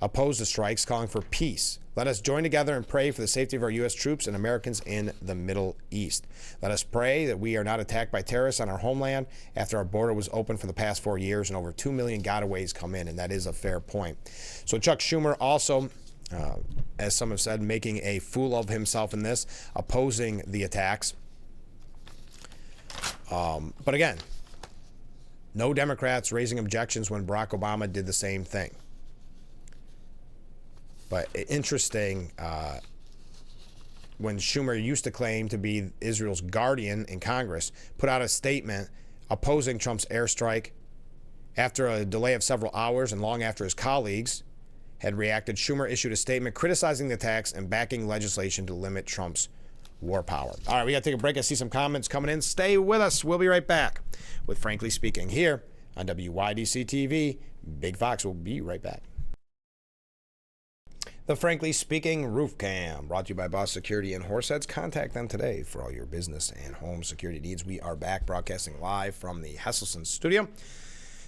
opposed the strikes, calling for peace. Let us join together and pray for the safety of our U.S. troops and Americans in the Middle East. Let us pray that we are not attacked by terrorists on our homeland after our border was open for the past 4 years and over 2 million gotaways come in, and that is a fair point. So Chuck Schumer also, as some have said, making a fool of himself in this, opposing the attacks. But again, no Democrats raising objections when Barack Obama did the same thing. But interesting, when Schumer used to claim to be Israel's guardian in Congress, put out a statement opposing Trump's airstrike after a delay of several hours and long after his colleagues had reacted. Schumer issued a statement criticizing the attacks and backing legislation to limit Trump's war power. All right, we got to take a break. I see some comments coming in. Stay with us. We'll be right back with Frankly Speaking here on WYDC TV. Big Fox will be right back. The Frankly Speaking Roof Cam, brought to you by Boss Security and Horseheads. Contact them today for all your business and home security needs. We are back broadcasting live from the Hesselson studio.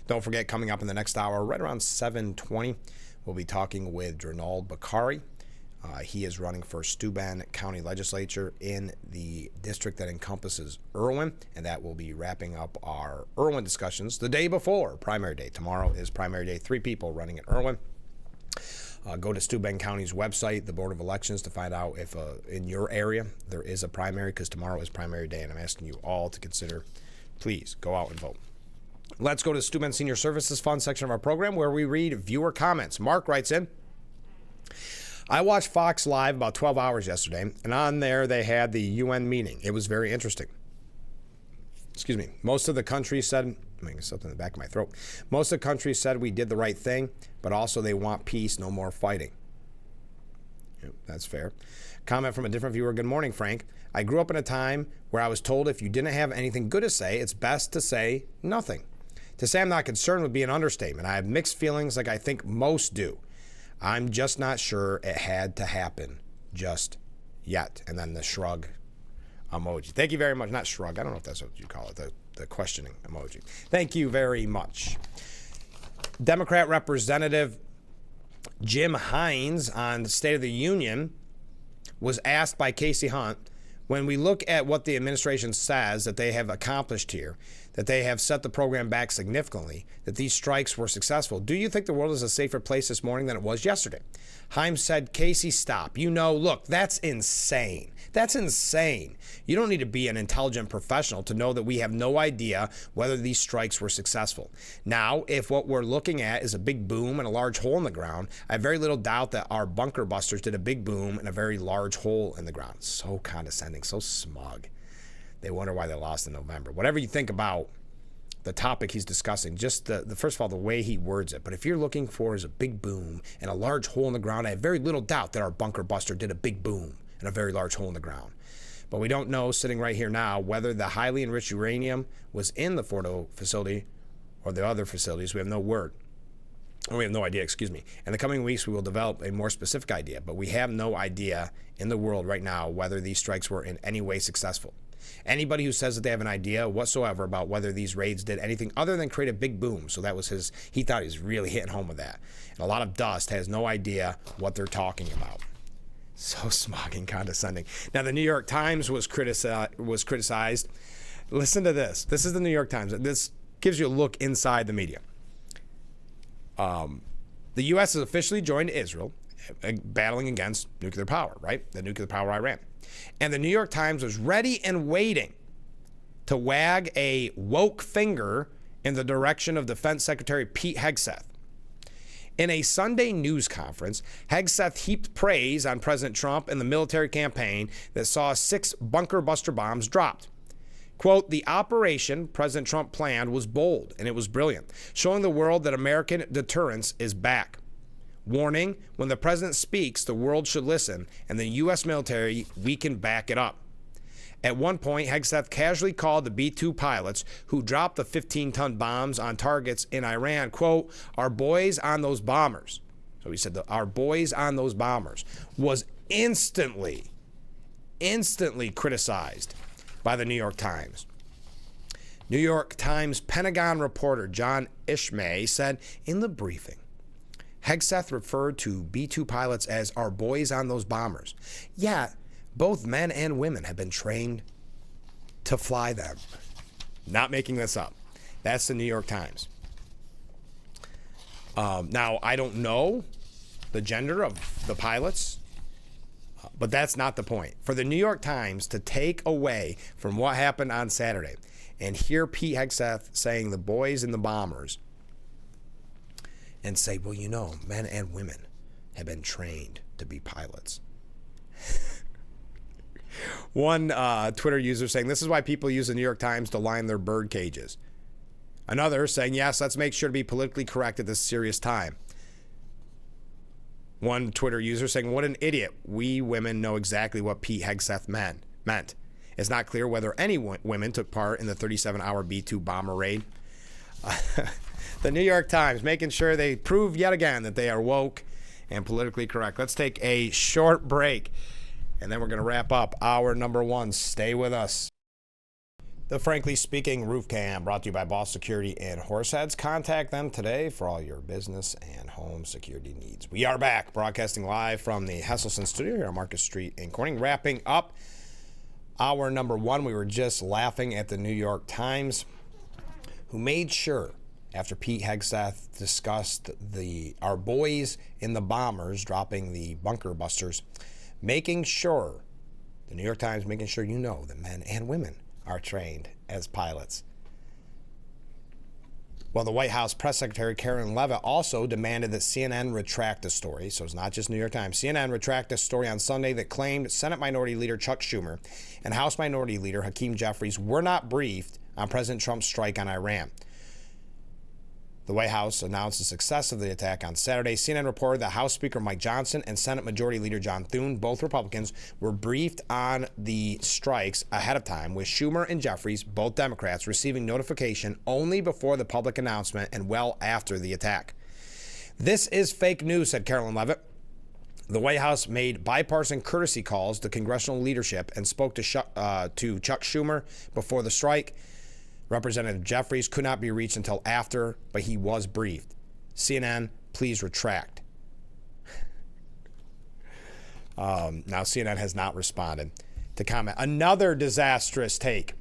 Don't forget, coming up in the next hour, right around 7:20, we'll be talking with Drinald Bilcari. He is running for Steuben County Legislature in the district that encompasses Irwin, and that will be wrapping up our Irwin discussions the day before primary day. Tomorrow is primary day. 3 people running in Irwin. Go to Steuben County's website, the Board of Elections, to find out if in your area there is a primary, because tomorrow is primary day, and I'm asking you all to consider, please, go out and vote. Let's go to the Steuben Senior Services Fund section of our program, where we read viewer comments. Mark writes in, I watched Fox Live about 12 hours yesterday, and on there they had the UN meeting. It was very interesting. Excuse me. Most of the countries said, I'm getting something in the back of my throat. Most of the countries said we did the right thing, but also they want peace, no more fighting. Yep, that's fair. Comment from a different viewer. Good morning, Frank. I grew up in a time where I was told if you didn't have anything good to say, it's best to say nothing. To say I'm not concerned would be an understatement. I have mixed feelings like I think most do. I'm just not sure it had to happen just yet. And then the shrug emoji. Thank you very much. Not shrug. I don't know if that's what you call it. The questioning emoji. Thank you very much. Democrat Representative Jim Hines on the State of the Union was asked by Casey Hunt, when we look at what the administration says that they have accomplished here, that they have set the program back significantly, that these strikes were successful, do you think the world is a safer place this morning than it was yesterday? Hines said, Casey, stop. Look, that's insane. That's insane. You don't need to be an intelligent professional to know that we have no idea whether these strikes were successful. Now, if what we're looking at is a big boom and a large hole in the ground, I have very little doubt that our bunker busters did a big boom and a very large hole in the ground. So condescending, so smug. They wonder why they lost in November. Whatever you think about the topic he's discussing, just the first of all, the way he words it. But if you're looking for is a big boom and a large hole in the ground, I have very little doubt that our bunker buster did a big boom and a very large hole in the ground. But we don't know, sitting right here now, whether the highly enriched uranium was in the Fordo facility or the other facilities. We have no word. Or we have no idea, excuse me. In the coming weeks, we will develop a more specific idea, but we have no idea in the world right now whether these strikes were in any way successful. Anybody who says that they have an idea whatsoever about whether these raids did anything other than create a big boom, so that was he thought he was really hitting home with that. And a lot of dust has no idea what they're talking about. So smug and condescending. Now, the New York Times was criticized. Listen to this. This is the New York Times. This gives you a look inside the media. The U.S. has officially joined Israel battling against nuclear power, right? The nuclear power Iran. And the New York Times was ready and waiting to wag a woke finger in the direction of Defense Secretary Pete Hegseth. In a Sunday news conference, Hegseth heaped praise on President Trump and the military campaign that saw 6 bunker buster bombs dropped. Quote, the operation President Trump planned was bold and it was brilliant, showing the world that American deterrence is back. Warning, when the president speaks, the world should listen, and the U.S. military, we can back it up. At one point, Hegseth casually called the B-2 pilots who dropped the 15-ton bombs on targets in Iran, quote, our boys on those bombers. So he said our boys on those bombers was instantly criticized by the New York Times. New York Times Pentagon reporter John Ishmay said in the briefing, Hegseth referred to B-2 pilots as our boys on those bombers. Yeah, both men and women have been trained to fly them. Not making this up. That's the New York Times. Now, I don't know the gender of the pilots, but that's not the point. For the New York Times to take away from what happened on Saturday and hear Pete Hegseth saying the boys and the bombers and say, well, you know, men and women have been trained to be pilots. One Twitter user saying, this is why people use the New York Times to line their bird cages. Another saying, yes, let's make sure to be politically correct at this serious time. One Twitter user saying, what an idiot. We women know exactly what Pete Hegseth meant. It's not clear whether any women took part in the 37-hour B-2 bomber raid. The New York Times making sure they prove yet again that they are woke and politically correct. Let's take a short break, and then we're going to wrap up hour number one. Stay with us. The Frankly Speaking Roof Cam brought to you by Boss Security in Horseheads. Contact them today for all your business and home security needs. We are back, broadcasting live from the Hesselson studio here on Market Street in Corning. Wrapping up hour number one, we were just laughing at the New York Times, who made sure, after Pete Hegseth discussed our boys in the bombers dropping the bunker busters, making sure, the New York Times making sure you know that men and women are trained as pilots. Well, the White House press secretary Karen Leavitt also demanded that CNN retract the story. So it's not just New York Times. CNN retracted a story on Sunday that claimed Senate Minority Leader Chuck Schumer and House Minority Leader Hakeem Jeffries were not briefed on President Trump's strike on Iran. The White House announced the success of the attack on Saturday. CNN reported that House Speaker Mike Johnson and Senate Majority Leader John Thune, both Republicans, were briefed on the strikes ahead of time, with Schumer and Jeffries, both Democrats, receiving notification only before the public announcement and well after the attack. This is fake news, said Carolyn Leavitt. The White House made bipartisan courtesy calls to congressional leadership and spoke to Chuck Schumer before the strike. Representative Jeffries could not be reached until after, but he was briefed. CNN, please retract. Now, CNN has not responded to comment. Another disastrous take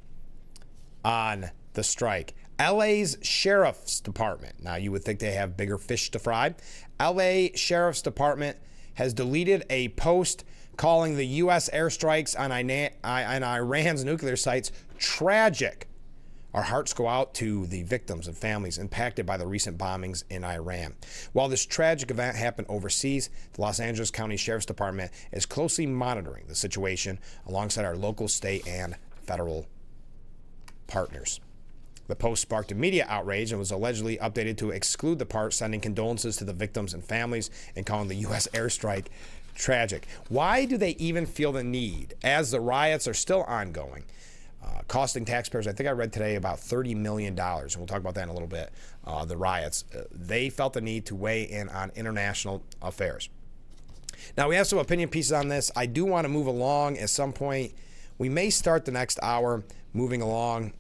on the strike. LA's Sheriff's Department. Now, you would think they have bigger fish to fry. LA Sheriff's Department has deleted a post calling the U.S. airstrikes on Iran's nuclear sites tragic. Our hearts go out to the victims and families impacted by the recent bombings in Iran. While this tragic event happened overseas, the Los Angeles County Sheriff's Department is closely monitoring the situation alongside our local, state, and federal partners. The post sparked immediate outrage and was allegedly updated to exclude the part sending condolences to the victims and families and calling the U.S. airstrike tragic. Why do they even feel the need, as the riots are still ongoing, costing taxpayers, I think I read today, about $30 million, and we'll talk about that in a little bit, the riots. They felt the need to weigh in on international affairs. Now, we have some opinion pieces on this. I do want to move along at some point. We may start the next hour moving along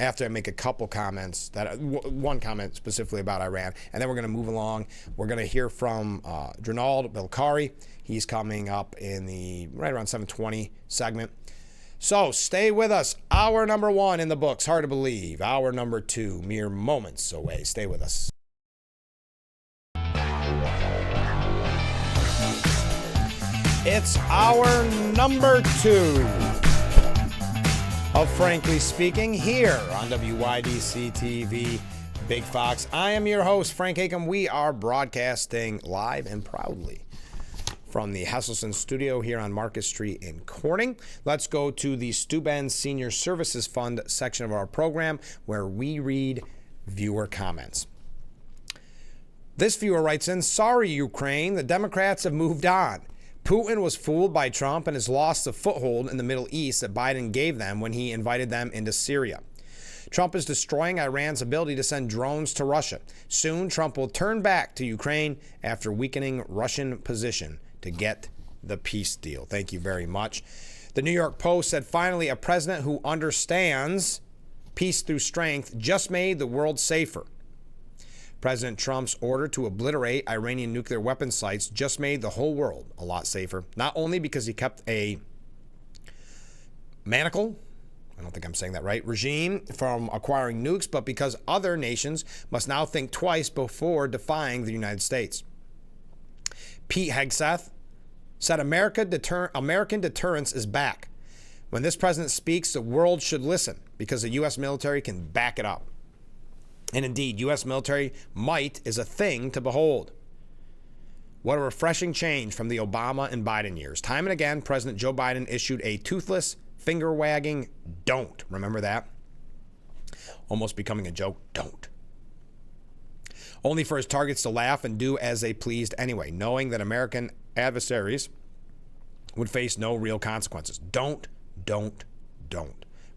after I make a couple comments, one comment specifically about Iran, and then we're going to move along. We're going to hear from Drinald Bilcari. He's coming up in the right around 7:20 segment. So stay with us. Hour number one in the books. Hard to believe. Hour number two, mere moments away. Stay with us. It's hour number two of Frankly Speaking here on WYDC TV Big Fox. I am your host, Frank Acom. We are broadcasting live and proudly from the Hesselson studio here on Market Street in Corning. Let's go to the Steuben Senior Services Fund section of our program where we read viewer comments. This viewer writes in, sorry, Ukraine, the Democrats have moved on. Putin was fooled by Trump and has lost the foothold in the Middle East that Biden gave them when he invited them into Syria. Trump is destroying Iran's ability to send drones to Russia. Soon, Trump will turn back to Ukraine after weakening Russian position to get the peace deal. Thank you very much. The New York Post said, finally, a president who understands peace through strength just made the world safer. President Trump's order to obliterate Iranian nuclear weapon sites just made the whole world a lot safer, not only because he kept a manacle, I don't think I'm saying that right, regime from acquiring nukes, but because other nations must now think twice before defying the United States. Pete Hegseth said American deterrence is back. When this president speaks, the world should listen because the U.S. military can back it up. And indeed, U.S. military might is a thing to behold. What a refreshing change from the Obama and Biden years. Time and again, President Joe Biden issued a toothless, finger-wagging don't. Remember that? Almost becoming a joke, don't. Only for his targets to laugh and do as they pleased anyway, knowing that American adversaries would face no real consequences. Don't.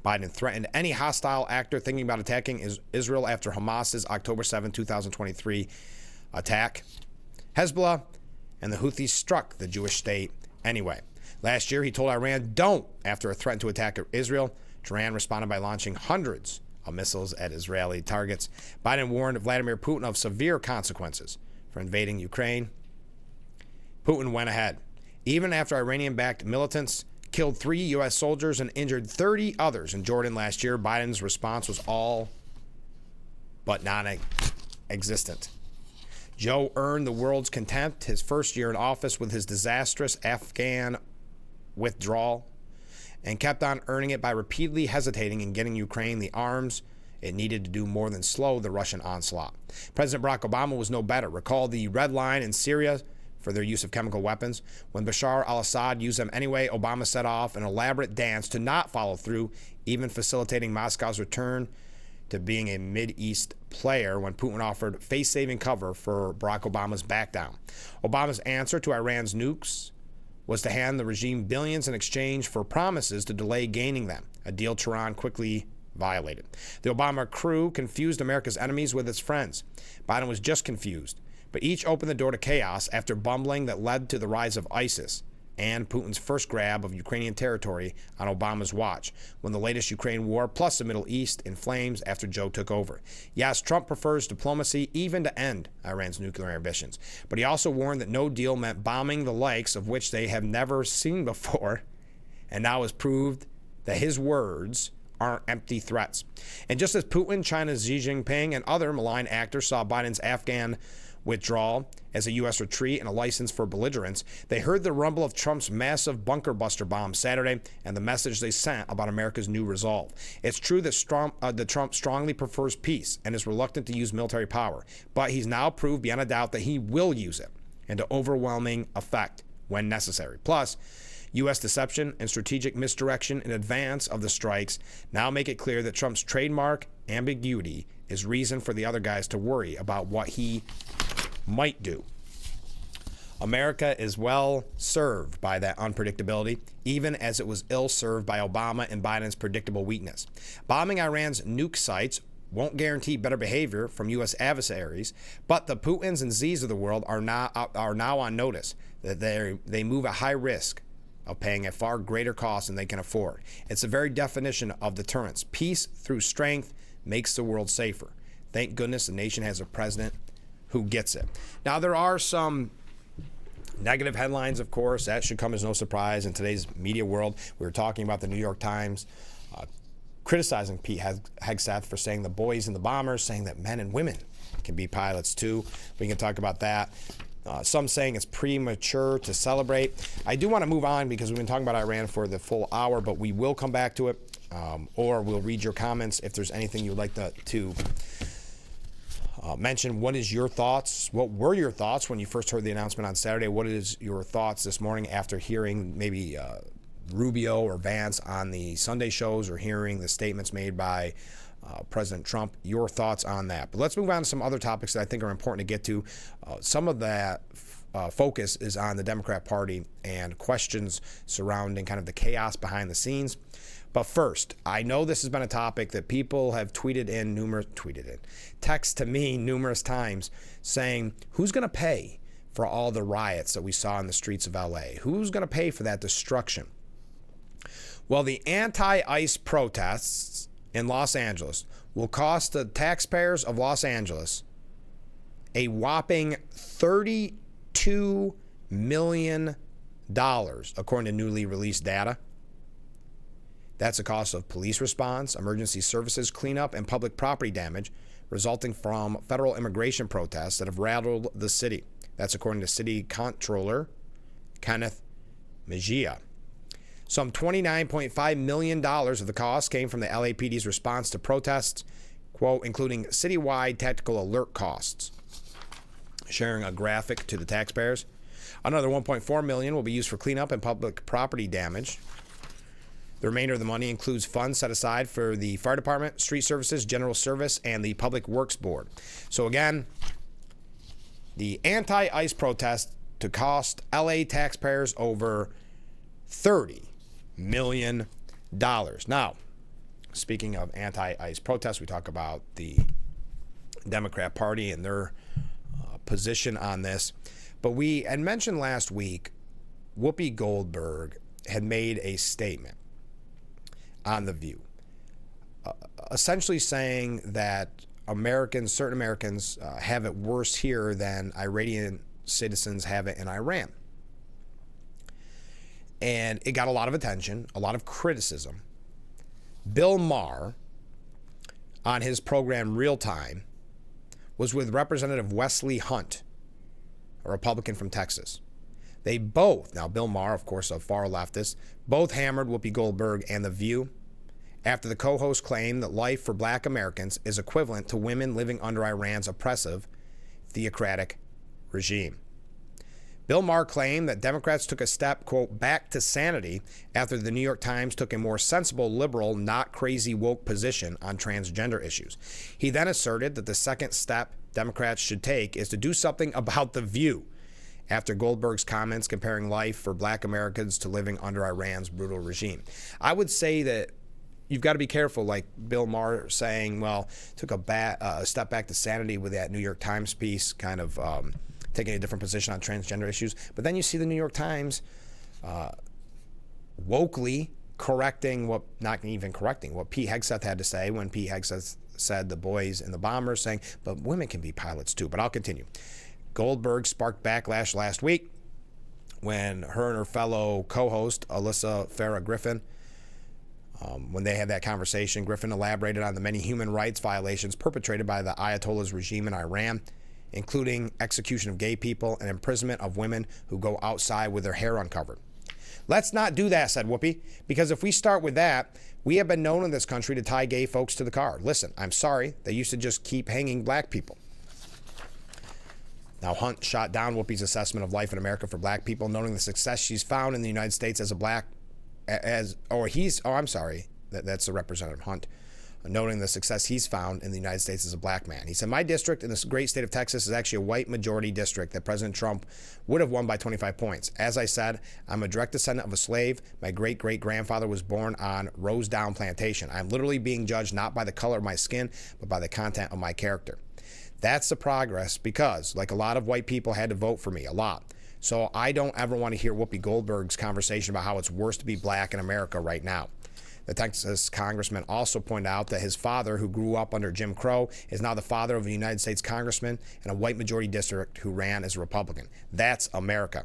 Biden threatened any hostile actor thinking about attacking Israel after Hamas's October 7, 2023 attack. Hezbollah and the Houthis struck the Jewish state anyway. Last year, he told Iran, don't, after a threat to attack Israel. Tehran responded by launching hundreds of missiles at Israeli targets. Biden warned Vladimir Putin of severe consequences for invading Ukraine. Putin went ahead. Even after Iranian-backed militants killed 3 U.S. soldiers and injured 30 others in Jordan last year, Biden's response was all but non-existent. Joe earned the world's contempt his first year in office with his disastrous Afghan withdrawal and kept on earning it by repeatedly hesitating in getting Ukraine the arms it needed to do more than slow the Russian onslaught. President Barack Obama was no better. Recall the red line in Syria for their use of chemical weapons. When Bashar al-Assad used them anyway, Obama set off an elaborate dance to not follow through, even facilitating Moscow's return to being a Mideast player when Putin offered face-saving cover for Barack Obama's backdown. Obama's answer to Iran's nukes was to hand the regime billions in exchange for promises to delay gaining them, a deal Tehran quickly violated. The Obama crew confused America's enemies with its friends. Biden was just confused, but each opened the door to chaos after bumbling that led to the rise of ISIS and Putin's first grab of Ukrainian territory on Obama's watch, when the latest Ukraine war plus the Middle East in flames after Joe took over. Yes, Trump prefers diplomacy even to end Iran's nuclear ambitions, but he also warned that no deal meant bombing the likes of which they have never seen before, and now has proved that his words aren't empty threats. And just as Putin, China's Xi Jinping, and other malign actors saw Biden's Afghan withdrawal as a U.S. retreat and a license for belligerence, they heard the rumble of Trump's massive bunker buster bomb Saturday and the message they sent about America's new resolve. It's true that Trump strongly prefers peace and is reluctant to use military power, but he's now proved beyond a doubt that he will use it and to overwhelming effect when necessary. Plus, U.S. deception and strategic misdirection in advance of the strikes now make it clear that Trump's trademark ambiguity is reason for the other guys to worry about what he might do. America is well served by that unpredictability, even as it was ill served by Obama and Biden's predictable weakness. Bombing Iran's nuke sites won't guarantee better behavior from U.S. adversaries, but the Putins and Xis of the world are now on notice that they move at high risk of paying a far greater cost than they can afford. It's the very definition of deterrence. Peace through strength makes the world safer. Thank goodness the nation has a president who gets it. Now, there are some negative headlines, of course. That should come as no surprise in today's media world. We were talking about the New York Times criticizing Pete Hegseth for saying the boys and the bombers, saying that men and women can be pilots too. We can talk about that. Some saying it's premature to celebrate. I do want to move on because we've been talking about Iran for the full hour, but we will come back to it, or we'll read your comments if there's anything you'd like to mention. What is your thoughts? What were your thoughts when you first heard the announcement on Saturday? What is your thoughts this morning after hearing maybe Rubio or Vance on the Sunday shows or hearing the statements made by President Trump? Your thoughts on that. But let's move on to some other topics that I think are important to get to. Some of that focus is on the Democrat Party and questions surrounding kind of the chaos behind the scenes. But first, I know this has been a topic that people have text to me numerous times saying, who's going to pay for all the riots that we saw in the streets of LA? Who's going to pay for that destruction? Well, the anti-ICE protests in Los Angeles will cost the taxpayers of Los Angeles a whopping $32 million, according to newly released data. That's the cost of police response, emergency services cleanup, and public property damage resulting from federal immigration protests that have rattled the city. That's according to City Comptroller Kenneth Mejia. Some $29.5 million of the cost came from the LAPD's response to protests, quote, including citywide tactical alert costs. Sharing a graphic to the taxpayers. Another $1.4 million will be used for cleanup and public property damage. The remainder of the money includes funds set aside for the fire department, street services, general service, and the Public Works Board. So again, the anti-ICE protest to cost LA taxpayers over $30 million. Now, speaking of anti-ICE protests, we talk about the Democrat Party and their position on this. But we had mentioned last week, Whoopi Goldberg had made a statement on The View, essentially saying that certain Americans have it worse here than Iranian citizens have it in Iran. And it got a lot of attention, a lot of criticism. Bill Maher, on his program Real Time, was with Representative Wesley Hunt, a Republican from Texas. They both, now Bill Maher, of course, a far leftist, both hammered Whoopi Goldberg and The View after the co-host claimed that life for black Americans is equivalent to women living under Iran's oppressive, theocratic regime. Bill Maher claimed that Democrats took a step, quote, back to sanity after the New York Times took a more sensible, liberal, not crazy woke position on transgender issues. He then asserted that the second step Democrats should take is to do something about The View after Goldberg's comments comparing life for black Americans to living under Iran's brutal regime. I would say that you've got to be careful, like Bill Maher saying, well, took a step back to sanity with that New York Times piece, kind of taking a different position on transgender issues. But then you see the New York Times wokely correcting what Pete Hegseth had to say when Pete Hegseth said the boys and the bombers, saying, but women can be pilots too. But I'll continue. Goldberg sparked backlash last week when her and her fellow co-host, Alyssa Farah Griffin, when they had that conversation, Griffin elaborated on the many human rights violations perpetrated by the Ayatollah's regime in Iran, including execution of gay people and imprisonment of women who go outside with their hair uncovered. Let's not do that, said Whoopi, because if we start with that, we have been known in this country to tie gay folks to the car. Listen, I'm sorry, they used to just keep hanging black people. Now, Hunt shot down Whoopi's assessment of life in America for black people, noting the success she's found in the United States as that's the Representative Hunt, noting the success he's found in the United States as a black man. He said, my district in this great state of Texas is actually a white majority district that President Trump would have won by 25 points. As I said, I'm a direct descendant of a slave. My great-great-grandfather was born on Rosedown Plantation. I'm literally being judged not by the color of my skin, but by the content of my character. That's the progress because, like a lot of white people had to vote for me, a lot. So I don't ever want to hear Whoopi Goldberg's conversation about how it's worse to be black in America right now. The Texas congressman also pointed out that his father, who grew up under Jim Crow, is now the father of a United States congressman in a white majority district who ran as a Republican. That's America.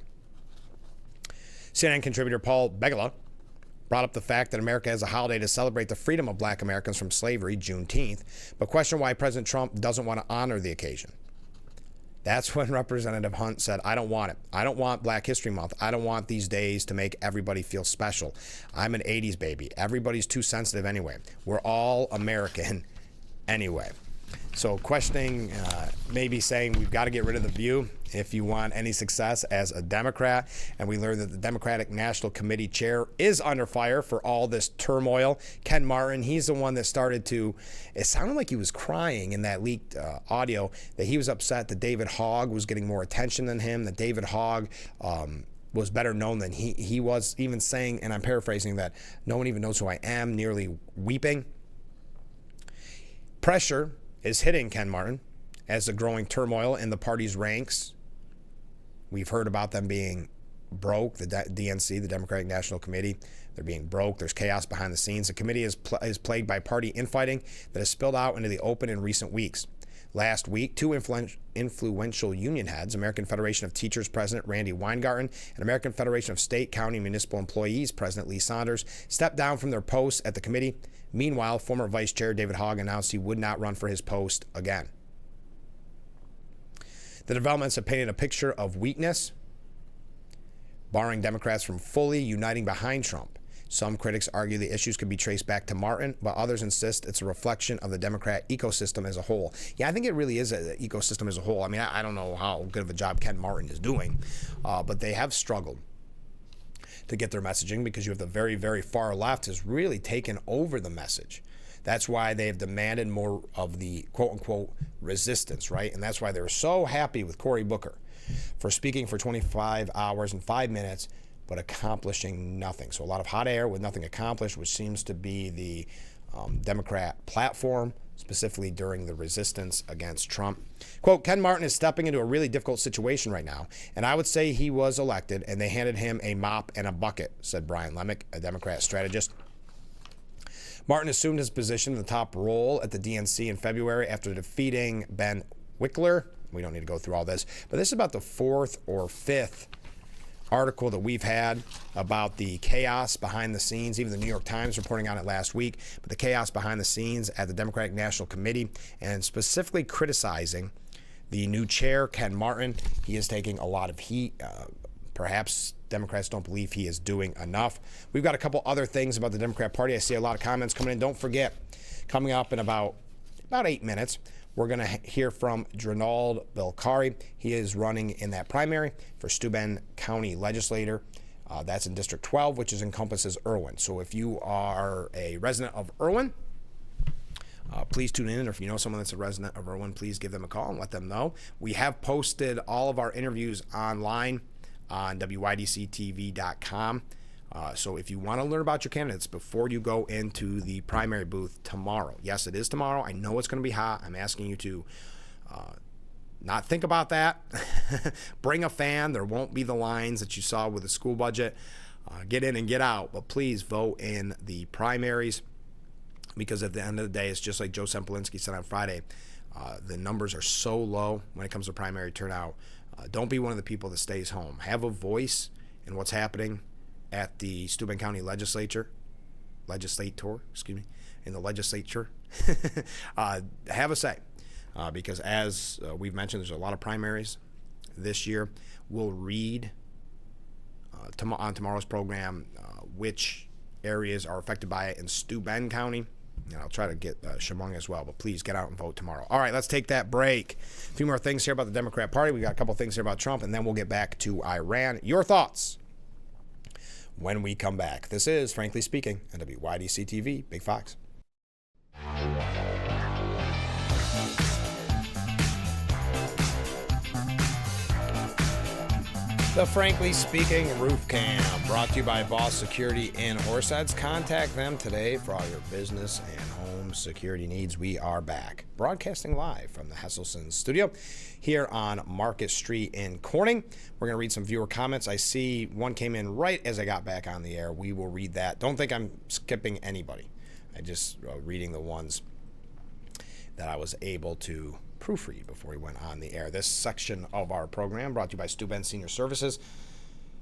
CNN contributor Paul Begala brought up the fact that America has a holiday to celebrate the freedom of black Americans from slavery, Juneteenth, but questioned why President Trump doesn't want to honor the occasion. That's when Representative Hunt said, I don't want it. I don't want Black History Month. I don't want these days to make everybody feel special. I'm an 80s baby. Everybody's too sensitive anyway. We're all American anyway. So questioning, maybe saying we've got to get rid of the View if you want any success as a Democrat. And we learned that the Democratic National Committee chair is under fire for all this turmoil. Ken Martin, he's the one that started to, it sounded like he was crying in that leaked audio, that he was upset that David Hogg was getting more attention than him, that David Hogg was better known than he was, even saying, and I'm paraphrasing, that no one even knows who I am, nearly weeping. Pressure is hitting Ken Martin as the growing turmoil in the party's ranks. We've heard about them being broke, the DNC, the Democratic National Committee. They're being broke. There's chaos behind the scenes. The committee is plagued by party infighting that has spilled out into the open in recent weeks. Last week, two influential union heads, American Federation of Teachers President Randy Weingarten and American Federation of State, County, and Municipal Employees President Lee Saunders, stepped down from their posts at the committee. Meanwhile, former Vice Chair David Hogg announced he would not run for his post again. The developments have painted a picture of weakness, barring Democrats from fully uniting behind Trump. Some critics argue the issues could be traced back to Martin, but others insist it's a reflection of the Democrat ecosystem as a whole. Yeah, I think it really is an ecosystem as a whole. I mean, I don't know how good of a job Ken Martin is doing, but they have struggled to get their messaging because you have the very, very far left has really taken over the message. That's why they have demanded more of the quote-unquote resistance, right? And that's why they're so happy with Cory Booker for speaking for 25 hours and 5 minutes, but accomplishing nothing. So a lot of hot air with nothing accomplished, which seems to be the Democrat platform, specifically during the resistance against Trump. Quote, Ken Martin is stepping into a really difficult situation right now, and I would say he was elected and they handed him a mop and a bucket, said Brian Lemick, a Democrat strategist. Martin assumed his position in the top role at the DNC in February after defeating Ben Wickler. We don't need to go through all this, but this is about the fourth or fifth article that we've had about the chaos behind the scenes. Even the New York Times reporting on it last week, but the chaos behind the scenes at the Democratic National Committee, and specifically criticizing the new chair, Ken Martin. He is taking a lot of heat. Perhaps Democrats don't believe he is doing enough. We've got a couple other things about the Democrat Party. I see a lot of comments coming in. Don't forget, coming up in about 8 minutes, we're going to hear from Drinald Bilcari. He is running in that primary for Steuben County Legislator. That's in District 12, which encompasses Irwin. So if you are a resident of Irwin, please tune in. Or if you know someone that's a resident of Irwin, please give them a call and let them know. We have posted all of our interviews online on WYDCTV.com. So if you want to learn about your candidates before you go into the primary booth tomorrow, yes, it is tomorrow. I know it's going to be hot. I'm asking you to not think about that. Bring a fan. There won't be the lines that you saw with the school budget. Get in and get out, but please vote in the primaries, because at the end of the day, it's just like Joe Sempolinski said on Friday, the numbers are so low when it comes to primary turnout. Don't be one of the people that stays home. Have a voice in what's happening at the Steuben County legislature, in the legislature. Have a say, because as we've mentioned, there's a lot of primaries this year. We'll read on tomorrow's program which areas are affected by it in Steuben County. And I'll try to get Chemung as well, but please get out and vote tomorrow. All right, let's take that break. A few more things here about the Democrat Party. We got a couple things here about Trump, and then we'll get back to Iran. Your thoughts when we come back. This is Frankly Speaking on WYDC TV, Big Fox. The Frankly Speaking Roof Cam, brought to you by Boss Security in Horseheads. Contact them today for all your business and home security needs. We are back, broadcasting live from the Hesselson studio here on Market Street in Corning. We're going to read some viewer comments. I see one came in right as I got back on the air. We will read that. Don't think I'm skipping anybody. I just reading the ones that I was able to proofread before we went on the air. This section of our program brought to you by Steuben Senior Services.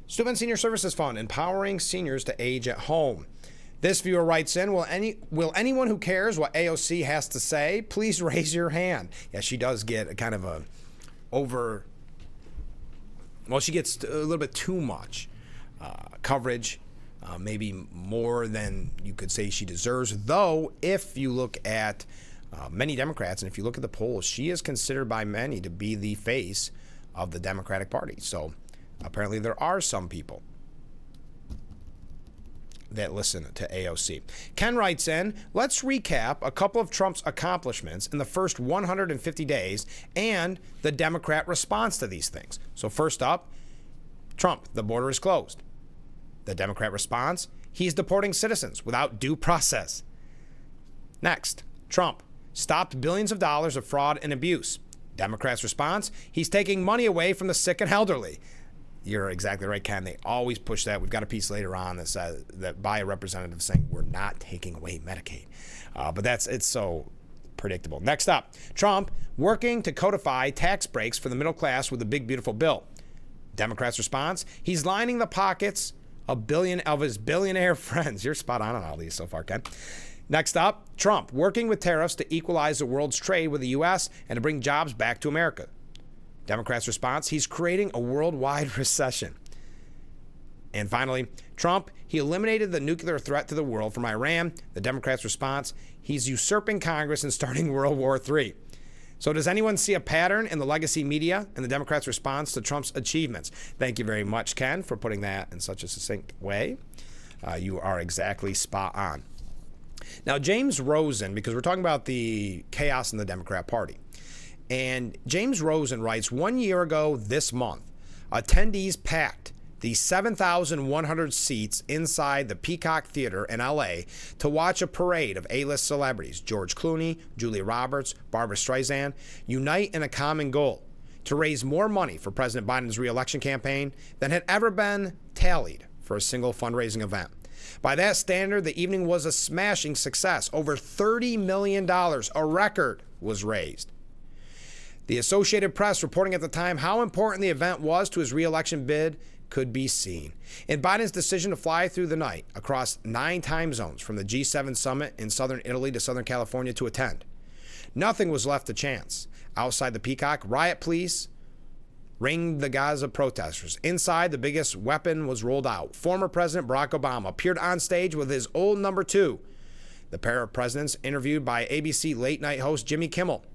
Steuben Senior Services Fund, empowering seniors to age at home. This viewer writes in, will anyone who cares what AOC has to say, please raise your hand? Yeah, she does get a kind of a she gets a little bit too much coverage, maybe more than you could say she deserves. Though, if you look at Many Democrats, and if you look at the polls, she is considered by many to be the face of the Democratic Party. So apparently there are some people that listen to AOC. Ken writes in, let's recap a couple of Trump's accomplishments in the first 150 days and the Democrat response to these things. So first up, Trump, the border is closed. The Democrat response, he's deporting citizens without due process. Next, Trump stopped billions of dollars of fraud and abuse. Democrats' response, he's taking money away from the sick and elderly. You're exactly right, Ken. They always push that. We've got a piece later on that says that by a representative saying we're not taking away Medicaid. But it's so predictable. Next up, Trump working to codify tax breaks for the middle class with a big, beautiful bill. Democrats' response, he's lining the pockets of his billionaire friends. You're spot on all these so far, Ken. Next up, Trump working with tariffs to equalize the world's trade with the U.S. and to bring jobs back to America. Democrats' response, he's creating a worldwide recession. And finally, Trump, he eliminated the nuclear threat to the world from Iran. The Democrats' response, he's usurping Congress and starting World War III. So does anyone see a pattern in the legacy media and the Democrats' response to Trump's achievements? Thank you very much, Ken, for putting that in such a succinct way. You are exactly spot on. Now, James Rosen, because we're talking about the chaos in the Democrat Party, and James Rosen writes, 1 year ago this month, attendees packed the 7,100 seats inside the Peacock Theater in L.A. to watch a parade of A-list celebrities, George Clooney, Julia Roberts, Barbara Streisand, unite in a common goal to raise more money for President Biden's re-election campaign than had ever been tallied for a single fundraising event. By that standard, the evening was a smashing success. Over $30 million, a record, was raised. The Associated Press reporting at the time how important the event was to his re-election bid could be seen in Biden's decision to fly through the night across 9 time zones from the G7 summit in southern Italy to Southern California to attend. Nothing was left to chance. Outside the Peacock, riot police ringed the Gaza protesters. Inside, the biggest weapon was rolled out. Former President Barack Obama appeared on stage with his old number 2. The pair of presidents interviewed by ABC late night host Jimmy Kimmel.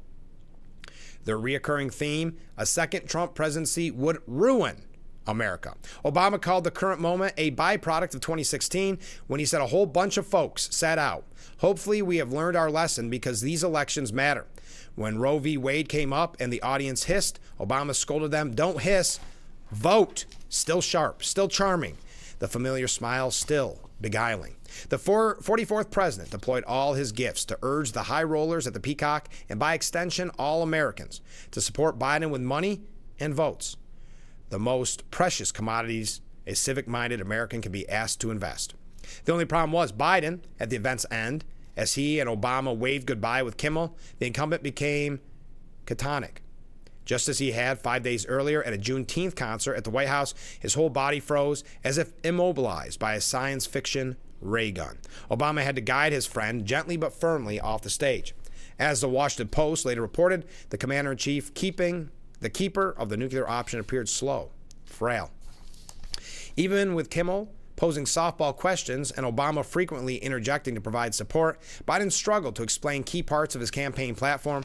Their reoccurring theme, a second Trump presidency would ruin America. Obama called the current moment a byproduct of 2016 when he said a whole bunch of folks sat out. Hopefully we have learned our lesson because these elections matter. When Roe v. Wade came up and the audience hissed, Obama scolded them, don't hiss, vote. Still sharp, still charming. The familiar smile still beguiling. The 44th president deployed all his gifts to urge the high rollers at the Peacock and by extension all Americans to support Biden with money and votes. The most precious commodities a civic-minded American can be asked to invest. The only problem was Biden, at the event's end, as he and Obama waved goodbye with Kimmel, the incumbent became catatonic. Just as he had 5 days earlier at a Juneteenth concert at the White House, his whole body froze as if immobilized by a science fiction ray gun. Obama had to guide his friend gently but firmly off the stage. As the Washington Post later reported, the commander-in-chief, the keeper of the nuclear option, appeared slow, frail. Even with Kimmel posing softball questions and Obama frequently interjecting to provide support, Biden struggled to explain key parts of his campaign platform,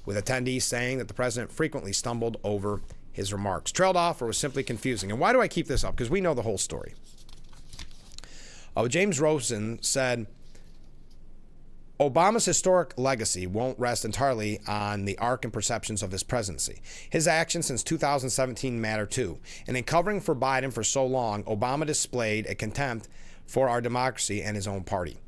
with attendees saying that the president frequently stumbled over his remarks, trailed off, or was simply confusing. And why do I keep this up? Because we know the whole story. James Rosen said, Obama's historic legacy won't rest entirely on the arc and perceptions of his presidency. His actions since 2017 matter too. And in covering for Biden for so long, Obama displayed a contempt for our democracy and his own party,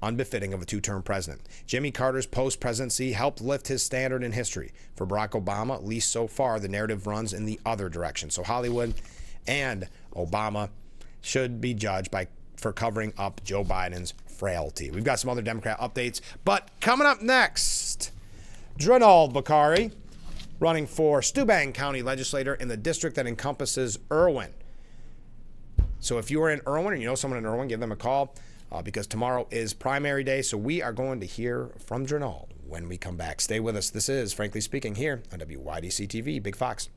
unbefitting of a 2-term president. Jimmy Carter's post-presidency helped lift his standard in history. For Barack Obama, at least so far, the narrative runs in the other direction. So Hollywood and Obama should be judged for covering up Joe Biden's frailty. We've got some other Democrat updates, but coming up next, Drinald Bilcari running for Steuben County legislator in the district that encompasses Irwin. So if you are in Irwin or you know someone in Irwin, give them a call because tomorrow is primary day. So we are going to hear from Drinald when we come back. Stay with us. This is Frankly Speaking here on WYDC TV, Big Fox.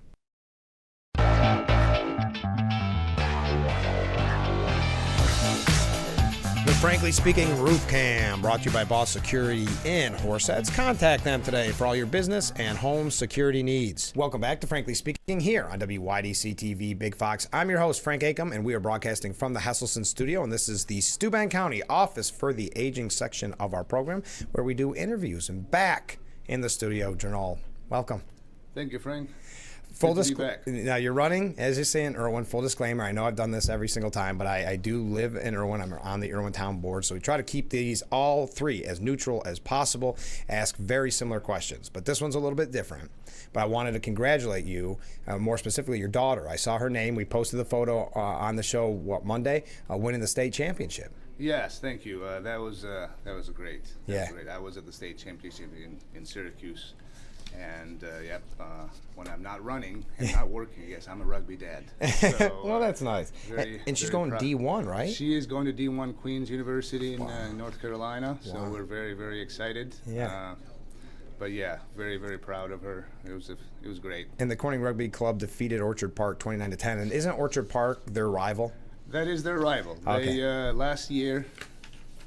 Frankly Speaking Roof Cam, brought to you by Boss Security in Horseheads. Contact them today for all your business and home security needs. Welcome back to Frankly Speaking here on WYDC TV Big Fox. I'm your host, Frank Acom, and we are broadcasting from the Hesselson studio, and this is the Steuben County Office for the Aging section of our program, where we do interviews. And back in the studio, Drinald. Welcome. Thank you, Frank. Full disclaimer. Now you're running, as you say, in Irwin. Full disclaimer. I know I've done this every single time, but I do live in Irwin. I'm on the Irwin Town Board, so we try to keep these all three as neutral as possible. Ask very similar questions, but this one's a little bit different. But I wanted to congratulate you, more specifically your daughter. I saw her name. We posted the photo on the show Monday, winning the state championship. Yes, thank you. That was great. Yeah. Great. I was at the state championship in Syracuse. And when I'm not running and not working, yes, I'm a rugby dad. So, well, that's nice. And she's going D1, right? She is going to D1 Queen's University in North Carolina. Wow. So we're very, very excited. Yeah. But yeah, very, very proud of her. It was great. And the Corning Rugby Club defeated Orchard Park 29-10. And isn't Orchard Park their rival? That is their rival. Okay. They last year.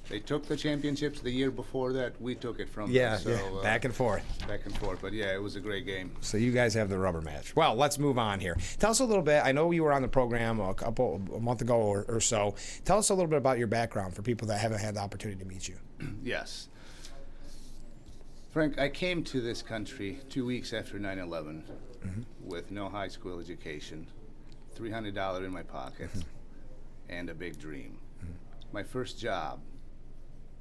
They took the championships. The year before that, we took it from them. So, back and forth. Back and forth. But, yeah, it was a great game. So you guys have the rubber match. Well, let's move on here. Tell us a little bit. I know you were on the program a month ago or so. Tell us a little bit about your background for people that haven't had the opportunity to meet you. Yes. Frank, I came to this country 2 weeks after 9/11 with no high school education, $300 in my pocket, and a big dream. My first job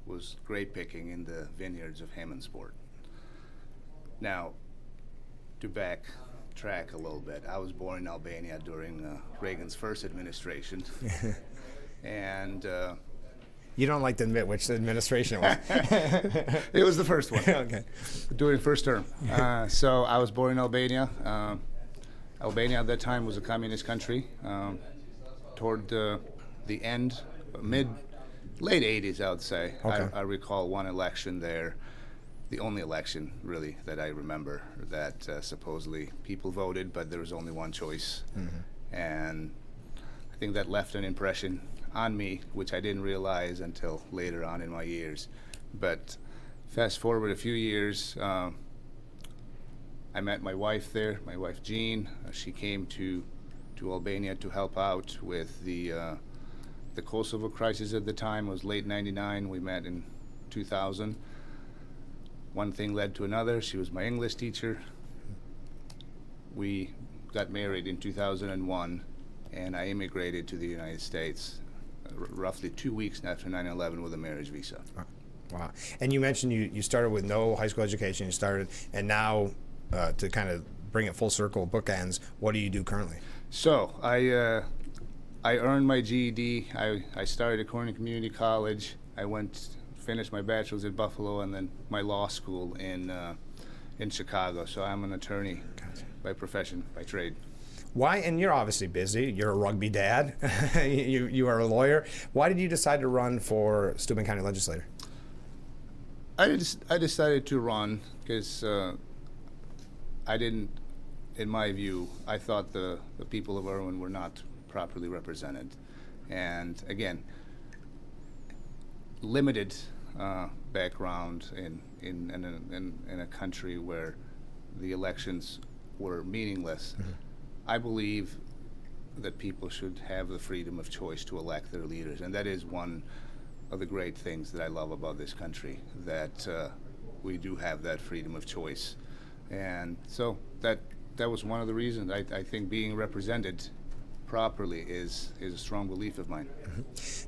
was grape picking in the vineyards of Hammondsport. Now, to backtrack a little bit, I was born in Albania during Reagan's first administration, and you don't like to admit which administration it was. it was the first one. Okay. During first term. So I was born in Albania. Albania at that time was a communist country. Toward the end, late 80s, I would say. Okay. I recall one election there, the only election, really, that I remember that supposedly people voted, but there was only one choice. And I think that left an impression on me, which I didn't realize until later on in my years. But fast forward a few years, I met my wife there, my wife Jean. She came to Albania to help out with the Kosovo crisis at the time. It was late 99. We met in 2000. One thing led to another. She was my English teacher. We got married in 2001, and I immigrated to the United States roughly 2 weeks after 9/11 with a marriage visa. Wow. And you mentioned you started with no high school education. And now to kind of bring it full circle, bookends, what do you do currently? So I earned my GED. I started at Corning Community College. I finished my bachelor's at Buffalo, and then my law school in Chicago. So I'm an attorney by profession, by trade. Why? And you're obviously busy. You're a rugby dad. you are a lawyer. Why did you decide to run for Steuben County Legislator? I decided to run because I didn't. In my view, I thought the people of Irwin were not properly represented, and again, limited background in a country where the elections were meaningless. I believe that people should have the freedom of choice to elect their leaders, and that is one of the great things that I love about this country, that we do have that freedom of choice. And so that was one of the reasons. I think being represented properly is a strong belief of mine.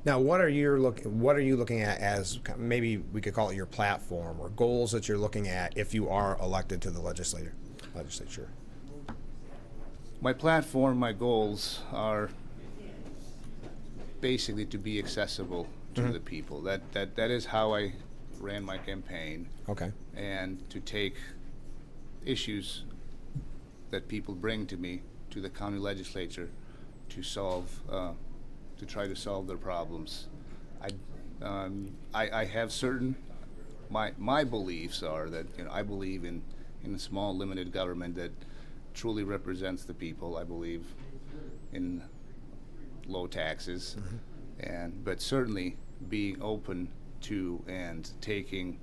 Now, what are you looking at as, maybe we could call it your platform or goals that you're looking at if you are elected to the legislature? My platform, my goals are basically to be accessible to the people. That is how I ran my campaign. Okay. And to take issues that people bring to me to the county legislature to try to solve their problems. I have certain, my beliefs are that, I believe in a small limited government that truly represents the people. I believe in low taxes, but certainly being open to and taking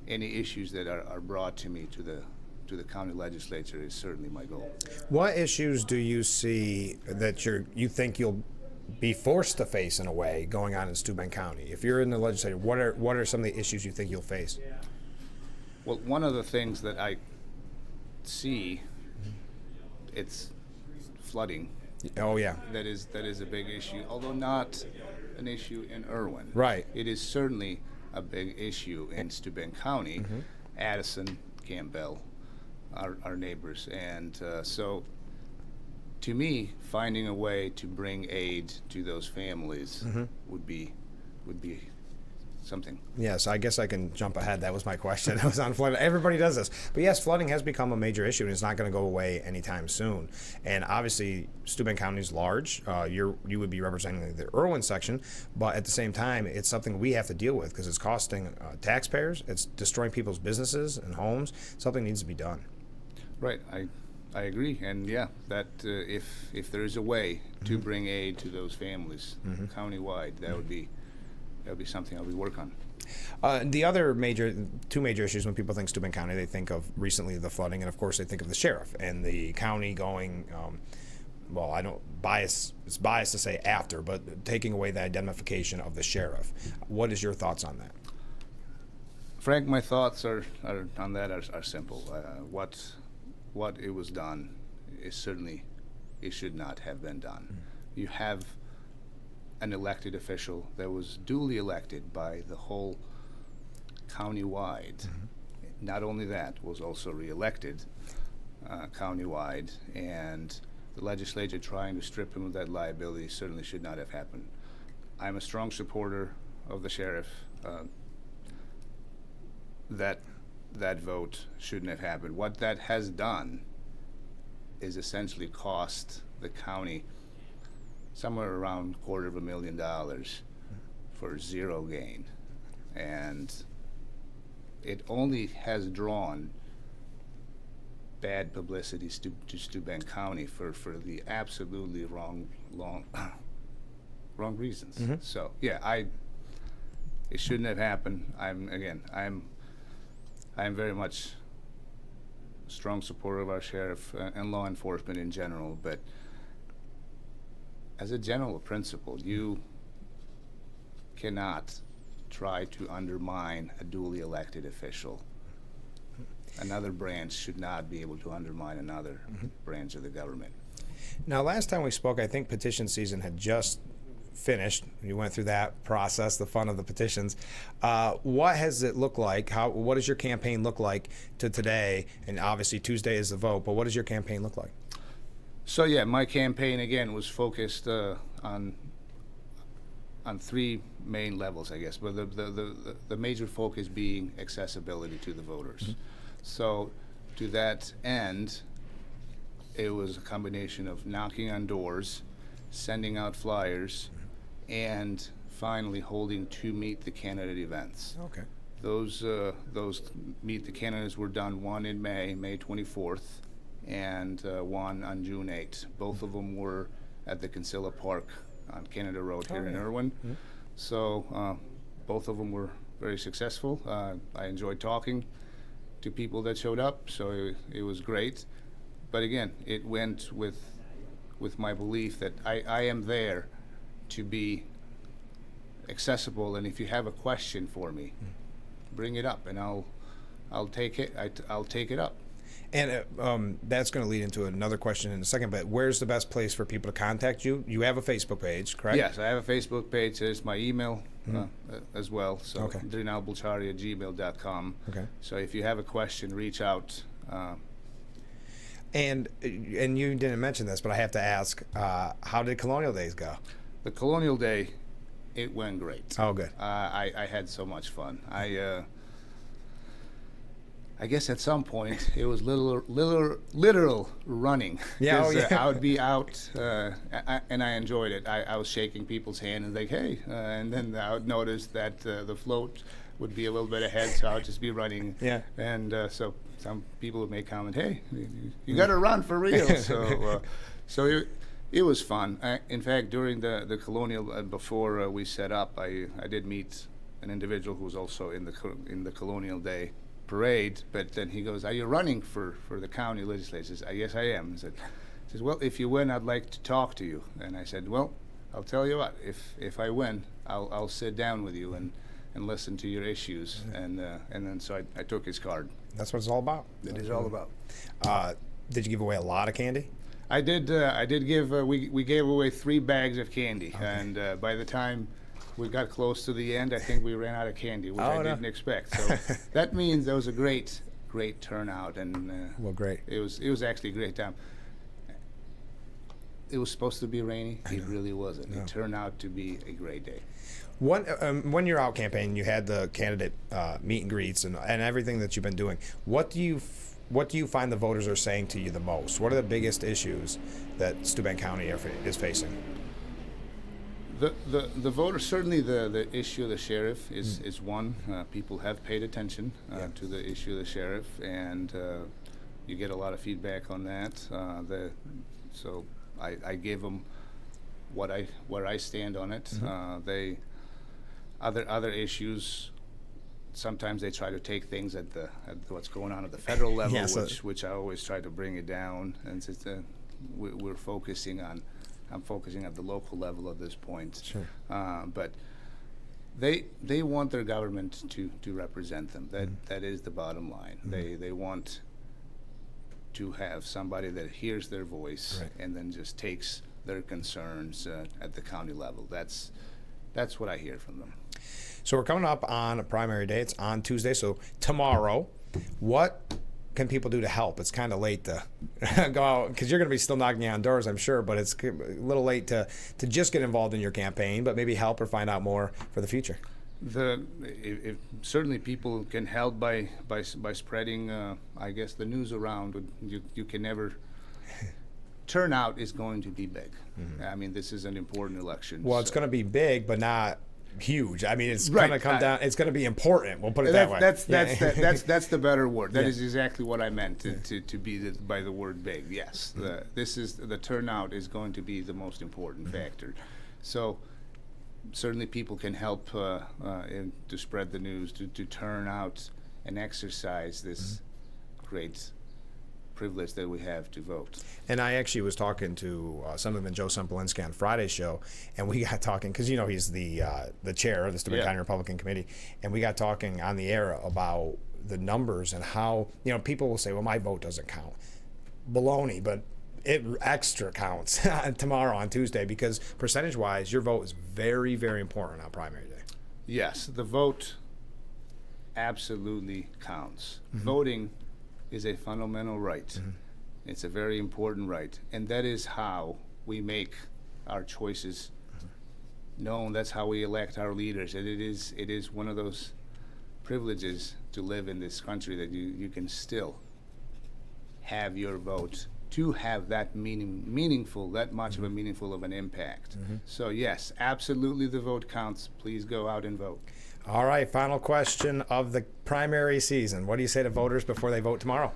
any issues that are brought to me to the county legislature is certainly my goal. What issues do you see that you think you'll be forced to face in a way going on in Steuben County? If you're in the legislature, what are some of the issues you think you'll face? Well, one of the things that I see, it's flooding. Oh yeah. That is a big issue, although not an issue in Irwin. Right. It is certainly a big issue in Steuben County, Addison, Campbell, our neighbors, and so to me, finding a way to bring aid to those families would be something. Yes, I guess I can jump ahead. That was my question. It was on flooding. Everybody does this. But yes, flooding has become a major issue, and it's not going to go away anytime soon. And obviously, Steuben County is large. You would be representing the Irwin section, but at the same time, it's something we have to deal with because it's costing taxpayers. It's destroying people's businesses and homes. Something needs to be done. Right. I agree, and yeah, that if there is a way to bring aid to those families countywide, that would be something I would work on. The other two major issues when people think Steuben County, they think of recently the flooding, and of course they think of the sheriff and the county going. Well, I don't bias. It's biased to say after, but taking away the identification of the sheriff. What is your thoughts on that? Frank, my thoughts are on that are simple. What it was done is certainly it should not have been done. You have an elected official that was duly elected by the whole countywide. Not only that, was also reelected countywide, and the legislature trying to strip him of that liability certainly should not have happened. I'm a strong supporter of the sheriff. That vote shouldn't have happened. What that has done is essentially cost the county somewhere around $250,000 for zero gain. And it only has drawn bad publicity to Steuben County for the absolutely wrong reasons. So yeah, it shouldn't have happened. I'm very much a strong supporter of our sheriff and law enforcement in general, but as a general principle, you cannot try to undermine a duly elected official. Another branch should not be able to undermine another branch of the government. Now, last time we spoke, I think petition season had just finished. You went through that process, the fun of the petitions. What has it looked like? What does your campaign look like to today? And obviously Tuesday is the vote, but what does your campaign look like? So yeah, my campaign again was focused on three main levels, I guess. But the major focus being accessibility to the voters. So to that end, it was a combination of knocking on doors, sending out flyers, and finally holding two Meet the Candidate events. Okay. Those Meet the Candidates were done, one in May 24th, and one on June 8th. Both of them were at the Kinsella Park on Canada Road here in Irwin. So both of them were very successful. I enjoyed talking to people that showed up, so it was great. But again, it went with my belief that I am there to be accessible, and if you have a question for me, bring it up, and I'll take it. I'll take it up. And that's going to lead into another question in a second, but where's the best place for people to contact you? You have a Facebook page, correct? Yes, I have a Facebook page. There's my email as well, so drinaldbilcari@gmail.com. Okay. So if you have a question, reach out. And you didn't mention this, but I have to ask, how did Colonial Days go? The Colonial Day, it went great. Oh, good. I had so much fun. I guess at some point it was literal running. Yeah, oh, yeah. I would be out, and I enjoyed it. I was shaking people's hand and like, hey, and then I would notice that the float would be a little bit ahead, so I would just be running. Yeah. And so some people would make comment, hey, you got to run for real. So It was fun. In fact, during the colonial, before we set up, I did meet an individual who was also in the Colonial Day parade. But then he goes, "Are you running for the county legislature?" I said, "Yes, I am." He says, "Well, if you win, I'd like to talk to you." And I said, "Well, I'll tell you what. If I win, I'll sit down with you and listen to your issues." And then so I took his card. That's what it's all about. It is all about. Did you give away a lot of candy? I did give. We gave away 3 bags of candy, okay. And by the time we got close to the end, I think we ran out of candy, which I didn't expect. So that means there was a great turnout, and well, great. It was actually a great time. It was supposed to be rainy. It really wasn't. No. It turned out to be a great day. When you're out campaigning, you had the candidate meet and greets and everything that you've been doing. What do you find the voters are saying to you the most? What are the biggest issues that Steuben County is facing? The voters, certainly the issue of the sheriff is one. People have paid attention to the issue of the sheriff, and you get a lot of feedback on that. So I gave them where I stand on it. They other issues. Sometimes they try to take things at what's going on at the federal level, which I always try to bring it down, and we're focusing on. I'm focusing at the local level at this point. Sure. But they want their government to represent them. That is the bottom line. They want to have somebody that hears their voice and then just takes their concerns at the county level. That's what I hear from them. So we're coming up on a primary day. It's on Tuesday, so tomorrow. What can people do to help? It's kind of late to go out because you're going to be still knocking on doors, I'm sure, but it's a little late to just get involved in your campaign, but maybe help or find out more for the future. Certainly people can help by spreading, I guess, the news around. You can never. Turnout is going to be big. I mean, this is an important election. Well, it's going to be big, but not huge. I mean, it's going to come down. It's going to to be important. We'll put it that way. That's the better word. That is exactly what I meant to be by the word big. Yes, the turnout is going to be the most important factor. So certainly people can help to spread the news, to turn out and exercise this great privilege that we have to vote. And I actually was talking to some of them in Joe Sempolinski on Friday's show, and we got talking because he's the chair of the Steuben County Republican Committee, and we got talking on the air about the numbers and how people will say, "Well, my vote doesn't count." Baloney, but it extra counts tomorrow on Tuesday because percentage-wise, your vote is very, very important on primary day. Yes, the vote absolutely counts. Voting is a fundamental right. It's a very important right, and that is how we make our choices known. That's how we elect our leaders, and it is one of those privileges to live in this country that you can still have your vote to have that meaningful, that much of a meaningful of an impact. So yes, absolutely the vote counts. Please go out and vote. All right, final question of the primary season. What do you say to voters before they vote tomorrow?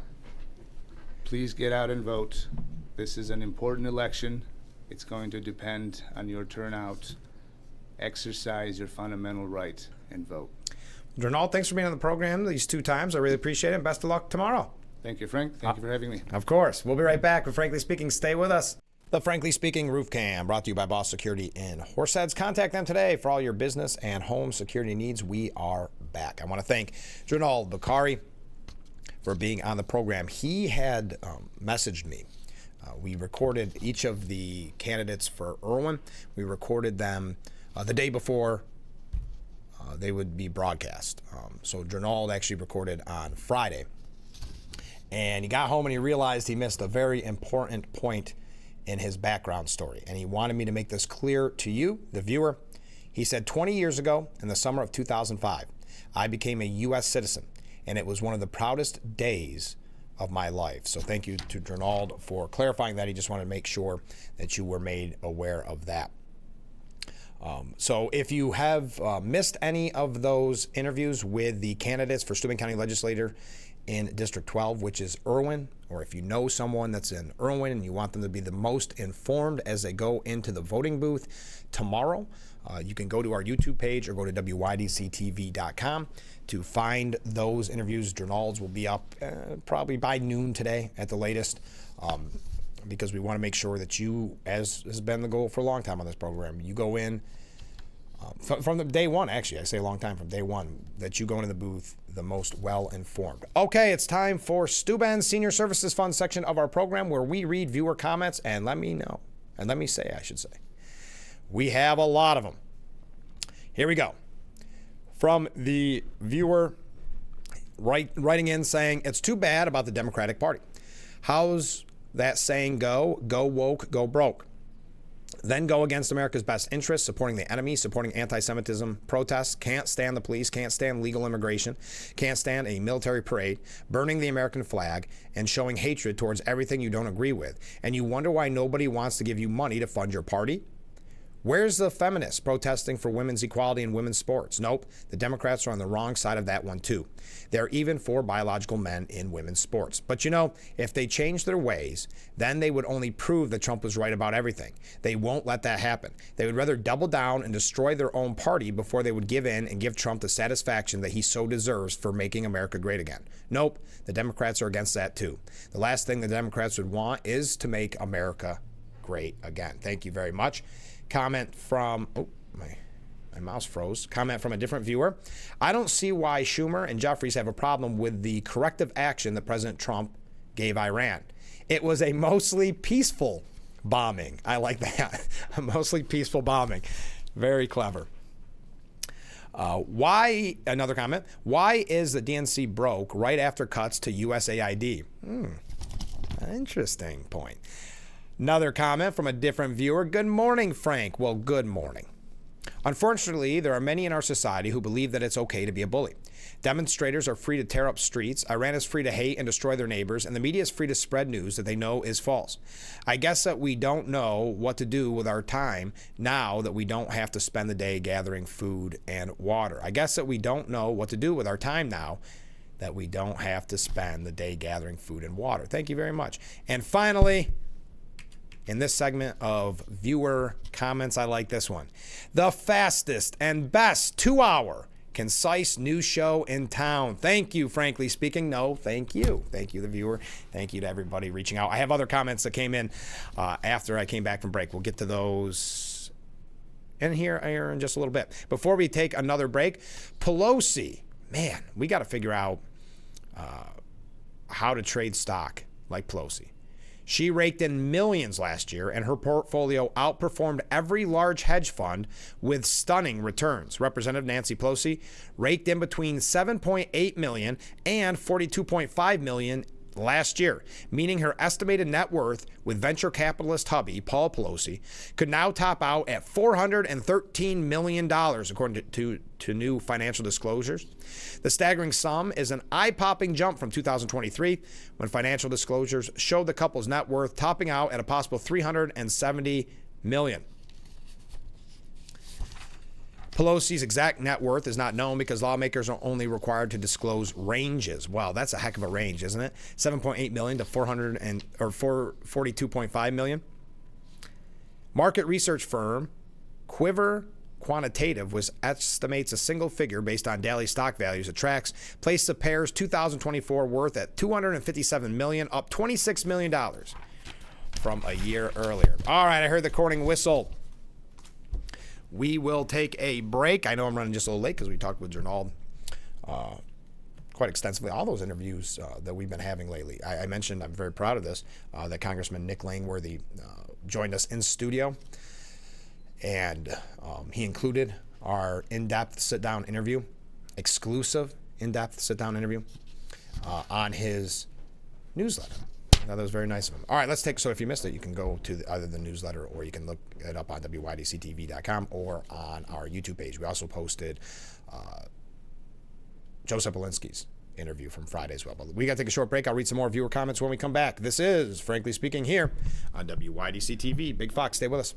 Please get out and vote. This is an important election. It's going to depend on your turnout. Exercise your fundamental right and vote. Drinald, thanks for being on the program these 2 times. I really appreciate it, and best of luck tomorrow. Thank you, Frank. Thank you for having me. Of course. We'll be right back with Frankly Speaking. Stay with us. The Frankly Speaking Roof Cam, brought to you by Boss Security in Horseheads. Contact them today for all your business and home security needs. We are back. I want to thank Drinald Bilcari for being on the program. He had messaged me. We recorded each of the candidates for Irwin. We recorded them the day before they would be broadcast. So Drinald actually recorded on Friday. And he got home and he realized he missed a very important point in his background story. And he wanted me to make this clear to you, the viewer. He said, 20 years ago, in the summer of 2005, I became a U.S. citizen, and it was one of the proudest days of my life. So thank you to Drinald for clarifying that. He just wanted to make sure that you were made aware of that. So if you have missed any of those interviews with the candidates for Steuben County Legislator in District 12, which is Irwin, or if you know someone that's in Irwin and you want them to be the most informed as they go into the voting booth tomorrow, you can go to our YouTube page or go to WYDCTV.com to find those interviews. Drinald's will be up probably by noon today at the latest, because we want to make sure that you, as has been the goal for a long time on this program, you go in from the day one, actually, I say a long time, from day one, that you go into the booth the most well-informed. Okay, it's time for Steuben's Senior Services Fund section of our program, where we read viewer comments, and let me say, we have a lot of them. Here we go. From the viewer writing in saying, it's too bad about the Democratic Party. How's that saying go? Go woke, go broke. Then go against America's best interests, supporting the enemy, supporting anti-Semitism protests, can't stand the police, can't stand legal immigration, can't stand a military parade, burning the American flag, and showing hatred towards everything you don't agree with. And you wonder why nobody wants to give you money to fund your party? Where's the feminists protesting for women's equality in women's sports? Nope, the Democrats are on the wrong side of that one too. They're even for biological men in women's sports. But you know, if they change their ways, then they would only prove that Trump was right about everything. They won't let that happen. They would rather double down and destroy their own party before they would give in and give Trump the satisfaction that he so deserves for making America great again. Nope, the Democrats are against that too. The last thing the Democrats would want is to make America great again. Thank you very much. Comment from, my mouse froze. Comment from a different viewer. I don't see why Schumer and Jeffries have a problem with the corrective action that President Trump gave Iran. It was a mostly peaceful bombing. I like that. A mostly peaceful bombing. Very clever. Another comment, why is the DNC broke right after cuts to USAID? Interesting point. Another comment from a different viewer. Good morning, Frank. Well, good morning. Unfortunately, there are many in our society who believe that it's okay to be a bully. Demonstrators are free to tear up streets. Iran is free to hate and destroy their neighbors, and the media is free to spread news that they know is false. I guess that we don't know what to do with our time now that we don't have to spend the day gathering food and water. I guess that we don't know what to do with our time now that we don't have to spend the day gathering food and water. Thank you very much. And finally, in this segment of viewer comments, I like this one. The fastest and best 2-hour concise news show in town. Thank you, frankly speaking. No, thank you. Thank you, the viewer. Thank you to everybody reaching out. I have other comments that came in after I came back from break. We'll get to those in here in just a little bit. Before we take another break, Pelosi, man, we got to figure out how to trade stock like Pelosi. She raked in millions last year, and her portfolio outperformed every large hedge fund with stunning returns. Representative Nancy Pelosi raked in between $7.8 million and $42.5 million last year, meaning her estimated net worth with venture capitalist hubby Paul Pelosi could now top out at $413 million, according to new financial disclosures. The staggering sum is an eye-popping jump from 2023, when financial disclosures showed the couple's net worth topping out at a possible $370 million. Pelosi's exact net worth is not known because lawmakers are only required to disclose ranges. Wow, that's a heck of a range, isn't it? 7.8 million to 42.5 million. Market research firm Quiver Quantitative estimates a single figure based on daily stock values it tracks placed the pair's 2024 worth at $257 million, up $26 million from a year earlier. All right, I heard the corning whistle. We will take a break. I know I'm running just a little late because we talked with Drinald quite extensively. All those interviews that we've been having lately. I mentioned, I'm very proud of this, that Congressman Nick Langworthy joined us in studio. And he included our in-depth sit-down interview, exclusive in-depth sit-down interview on his newsletter. That was very nice of him. All right, so if you missed it, you can go to either the newsletter or you can look it up on WYDCTV.com or on our YouTube page. We also posted Joseph Alinsky's interview from Friday as well. But we got to take a short break. I'll read some more viewer comments when we come back. This is Frankly Speaking here on WYDC TV. Big Fox, stay with us.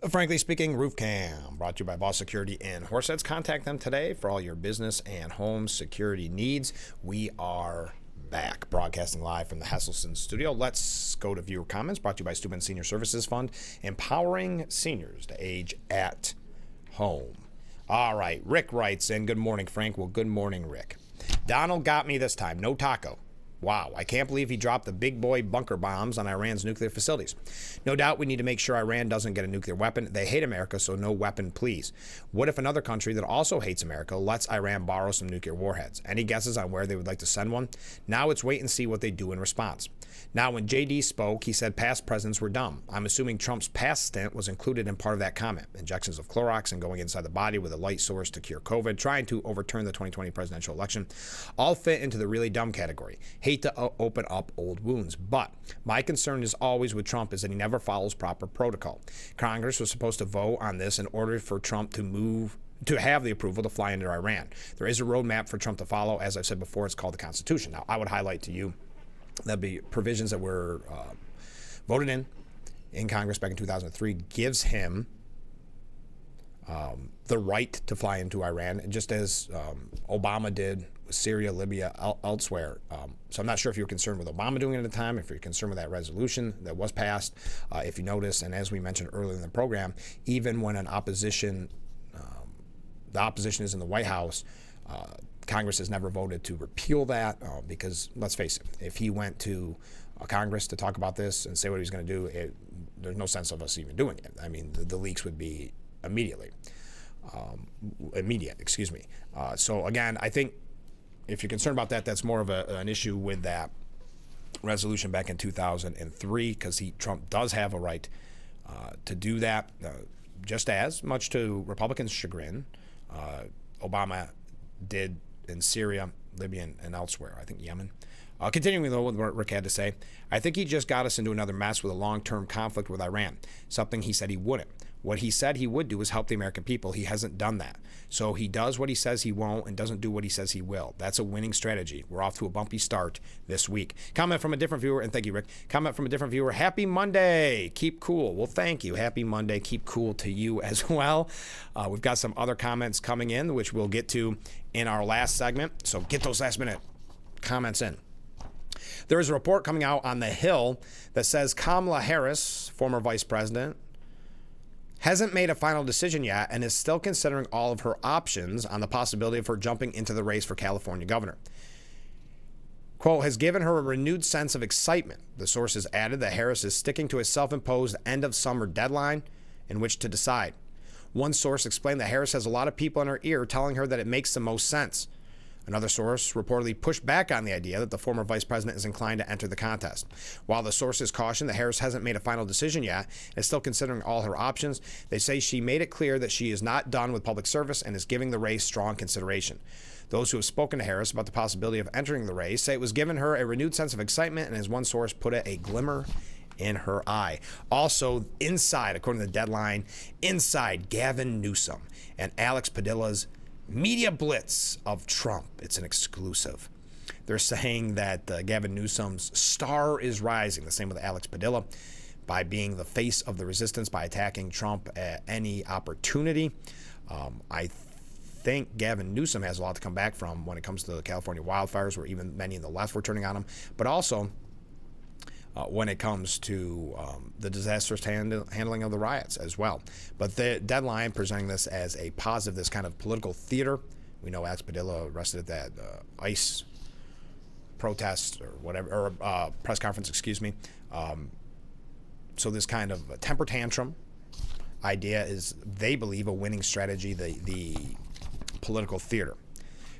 Frankly Speaking Roof Cam, brought to you by Boss Security in Horseheads. Contact them today for all your business and home security needs. We are back, broadcasting live from the Hesselson studio. Let's go to viewer comments, brought to you by Steuben Senior Services Fund, empowering seniors to age at home. All right, Rick writes in, good morning, Frank. Well, good morning, Rick. Donald got me this time, no taco. Wow, I can't believe he dropped the big boy bunker bombs on Iran's nuclear facilities. No doubt we need to make sure Iran doesn't get a nuclear weapon. They hate America, so no weapon, please. What if another country that also hates America lets Iran borrow some nuclear warheads? Any guesses on where they would like to send one? Now it's wait and see what they do in response. Now, when JD spoke, he said past presidents were dumb. I'm assuming Trump's past stint was included in part of that comment. Injections of Clorox and going inside the body with a light source to cure COVID, trying to overturn the 2020 presidential election, all fit into the really dumb category. Hate to open up old wounds, but my concern is always with Trump is that he never follows proper protocol. Congress was supposed to vote on this in order for Trump to have the approval to fly into Iran. There is a roadmap for Trump to follow. As I've said before, it's called the Constitution. Now, I would highlight to you that'd be provisions that were voted in Congress back in 2003, gives him the right to fly into Iran, just as Obama did with Syria, Libya, elsewhere. So I'm not sure if you were concerned with Obama doing it at the time, if you're concerned with that resolution that was passed. If you notice, and as we mentioned earlier in the program, even when the opposition is in the White House, Congress has never voted to repeal that because, let's face it, if he went to Congress to talk about this and say what he was going to do, there's no sense of us even doing it. I mean, the leaks would be immediate. So again, I think if you're concerned about that, that's more of an issue with that resolution back in 2003, because Trump does have a right to do that, just as much to Republicans' chagrin. Obama did in Syria, Libya, and elsewhere, I think Yemen. Continuing though with what Rick had to say, I think he just got us into another mess with a long-term conflict with Iran, something he said he wouldn't. What he said he would do is help the American people. He hasn't done that. So he does what he says he won't and doesn't do what he says he will. That's a winning strategy. We're off to a bumpy start this week. Comment from a different viewer, and thank you, Rick. Comment from a different viewer. Happy Monday. Keep cool. Well, thank you. Happy Monday. Keep cool to you as well. We've got some other comments coming in, which we'll get to in our last segment. So get those last-minute comments in. There is a report coming out on the Hill that says Kamala Harris, former vice president, hasn't made a final decision yet and is still considering all of her options on the possibility of her jumping into the race for California governor. Quote, has given her a renewed sense of excitement. The sources added that Harris is sticking to a self-imposed end-of-summer deadline in which to decide. One source explained that Harris has a lot of people in her ear telling her that it makes the most sense. Another source reportedly pushed back on the idea that the former vice president is inclined to enter the contest. While the sources caution that Harris hasn't made a final decision yet and is still considering all her options, they say she made it clear that she is not done with public service and is giving the race strong consideration. Those who have spoken to Harris about the possibility of entering the race say it was given her a renewed sense of excitement, and as one source put it, a glimmer in her eye. Also, inside, according to the Deadline, inside Gavin Newsom and Alex Padilla's media blitz of Trump. It's an exclusive. They're saying that Gavin Newsom's star is rising, the same with Alex Padilla, by being the face of the resistance, by attacking Trump at any opportunity. I think Gavin Newsom has a lot to come back from when it comes to the California wildfires, where even many in the left were turning on him, but also when it comes to the disastrous handling of the riots as well. But the Deadline presenting this as a positive, this kind of political theater. We know Alex Padilla arrested at that ICE protest or whatever, or press conference, excuse me. So this kind of a temper tantrum idea is, they believe, a winning strategy, the political theater.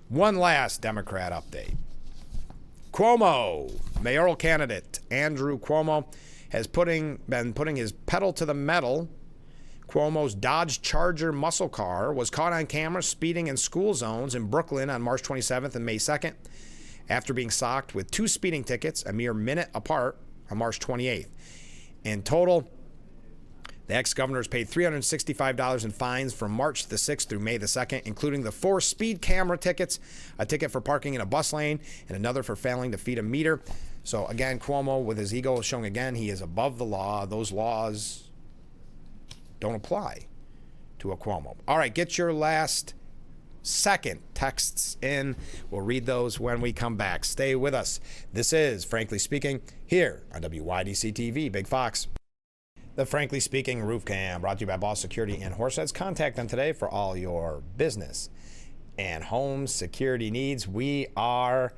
One last Democrat update. Cuomo, mayoral candidate Andrew Cuomo, has been putting his pedal to the metal. Cuomo's Dodge Charger muscle car was caught on camera speeding in school zones in Brooklyn on March 27th and May 2nd, after being socked with 2 speeding tickets a mere minute apart on March 28th. In total, the ex-governor has paid $365 in fines from March the 6th through May the 2nd, including the 4 speed camera tickets, a ticket for parking in a bus lane, and another for failing to feed a meter. So again, Cuomo, with his ego showing again he is above the law. Those laws don't apply to a Cuomo. All right, get your last second texts in. We'll read those when we come back. Stay with us. This is Frankly Speaking here on WYDC TV, Big Fox. The Frankly Speaking Roof Cam brought to you by Boss Security in Horseheads. Contact them today for all your business and home security needs. We are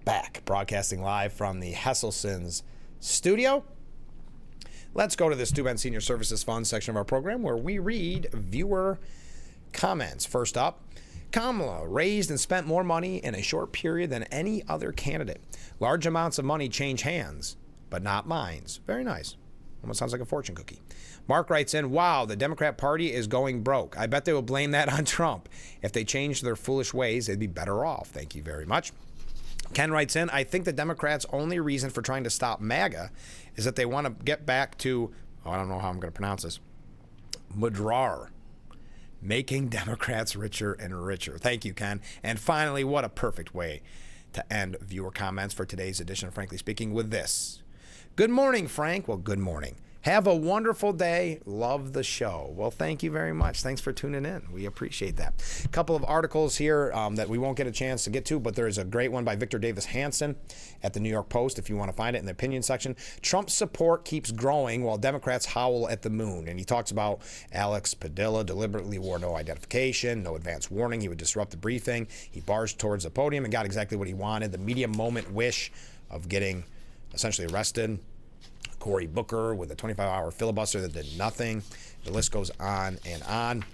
back broadcasting live from the Hesselson's studio. Let's go to the Stu Ben Senior Services Fund section of our program where we read viewer comments. First up, Kamala raised and spent more money in a short period than any other candidate. Large amounts of money change hands, but not minds. Very nice. Almost sounds like a fortune cookie. Mark writes in, wow, the Democrat Party is going broke. I bet they will blame that on Trump. If they changed their foolish ways, they'd be better off. Thank you very much. Ken writes in, I think the Democrats' only reason for trying to stop MAGA is that they want to get back to, I don't know how I'm going to pronounce this, Madrar, making Democrats richer and richer. Thank you, Ken. And finally, what a perfect way to end viewer comments for today's edition of Frankly Speaking with this. Good morning, Frank. Well, good morning. Have a wonderful day. Love the show. Well, thank you very much. Thanks for tuning in. We appreciate that. A couple of articles here that we won't get a chance to get to, but there is a great one by Victor Davis Hanson at the New York Post if you want to find it in the opinion section. Trump's support keeps growing while Democrats howl at the moon. And he talks about Alex Padilla deliberately wore no identification, no advance warning. He would disrupt the briefing. He barged towards the podium and got exactly what he wanted. The media moment wish of getting essentially arrested. Cory Booker with a 25-hour filibuster that did nothing. The list goes on and on.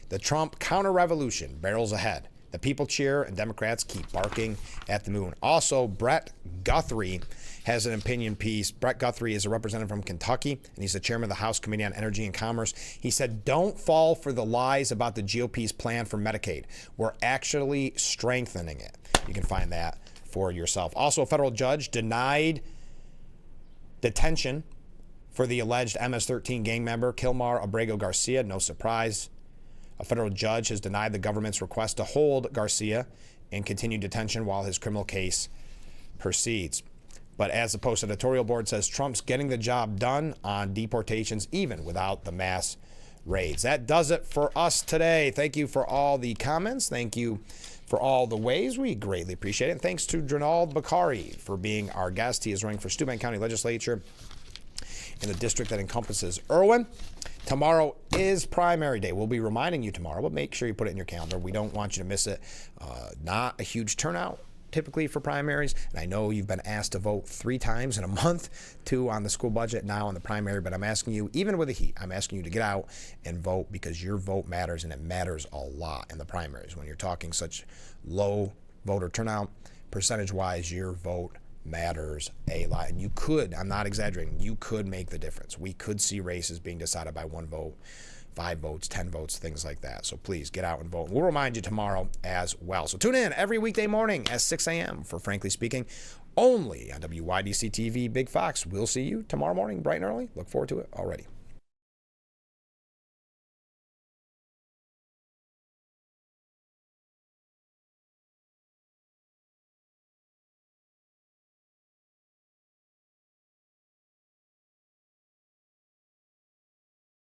The Trump counter-revolution barrels ahead. The people cheer and Democrats keep barking at the moon. Also, Brett Guthrie has an opinion piece. Brett Guthrie is a representative from Kentucky, and he's the chairman of the House Committee on Energy and Commerce. He said, don't fall for the lies about the GOP's plan for Medicaid. We're actually strengthening it. You can find that for yourself. Also, a federal judge denied detention for the alleged MS-13 gang member Kilmar Abrego Garcia. No surprise. A federal judge has denied the government's request to hold Garcia in continued detention while his criminal case proceeds. But as the Post editorial board says, Trump's getting the job done on deportations even without the mass raids. That does it for us today. Thank you for all the comments. Thank you for all the ways. We greatly appreciate it. And thanks to Drinald Bilcari for being our guest. He is running for Steuben County Legislature in the district that encompasses Irwin. Tomorrow is primary day. We'll be reminding you tomorrow, but make sure you put it in your calendar. We don't want you to miss it. Not a huge turnout typically for primaries. And I know you've been asked to vote 3 times in a month, 2 on the school budget, now on the primary. But I'm asking you, even with the heat, I'm asking you to get out and vote because your vote matters, and it matters a lot in the primaries. When you're talking such low voter turnout, percentage-wise, your vote matters a lot. And you could, I'm not exaggerating, you could make the difference. We could see races being decided by 1 vote, 5 votes, 10 votes, things like that. So please get out and vote. We'll remind you tomorrow as well. So tune in every weekday morning at 6 a.m. for Frankly Speaking, only on WYDC TV Big Fox. We'll see you tomorrow morning bright and early. Look forward to it already.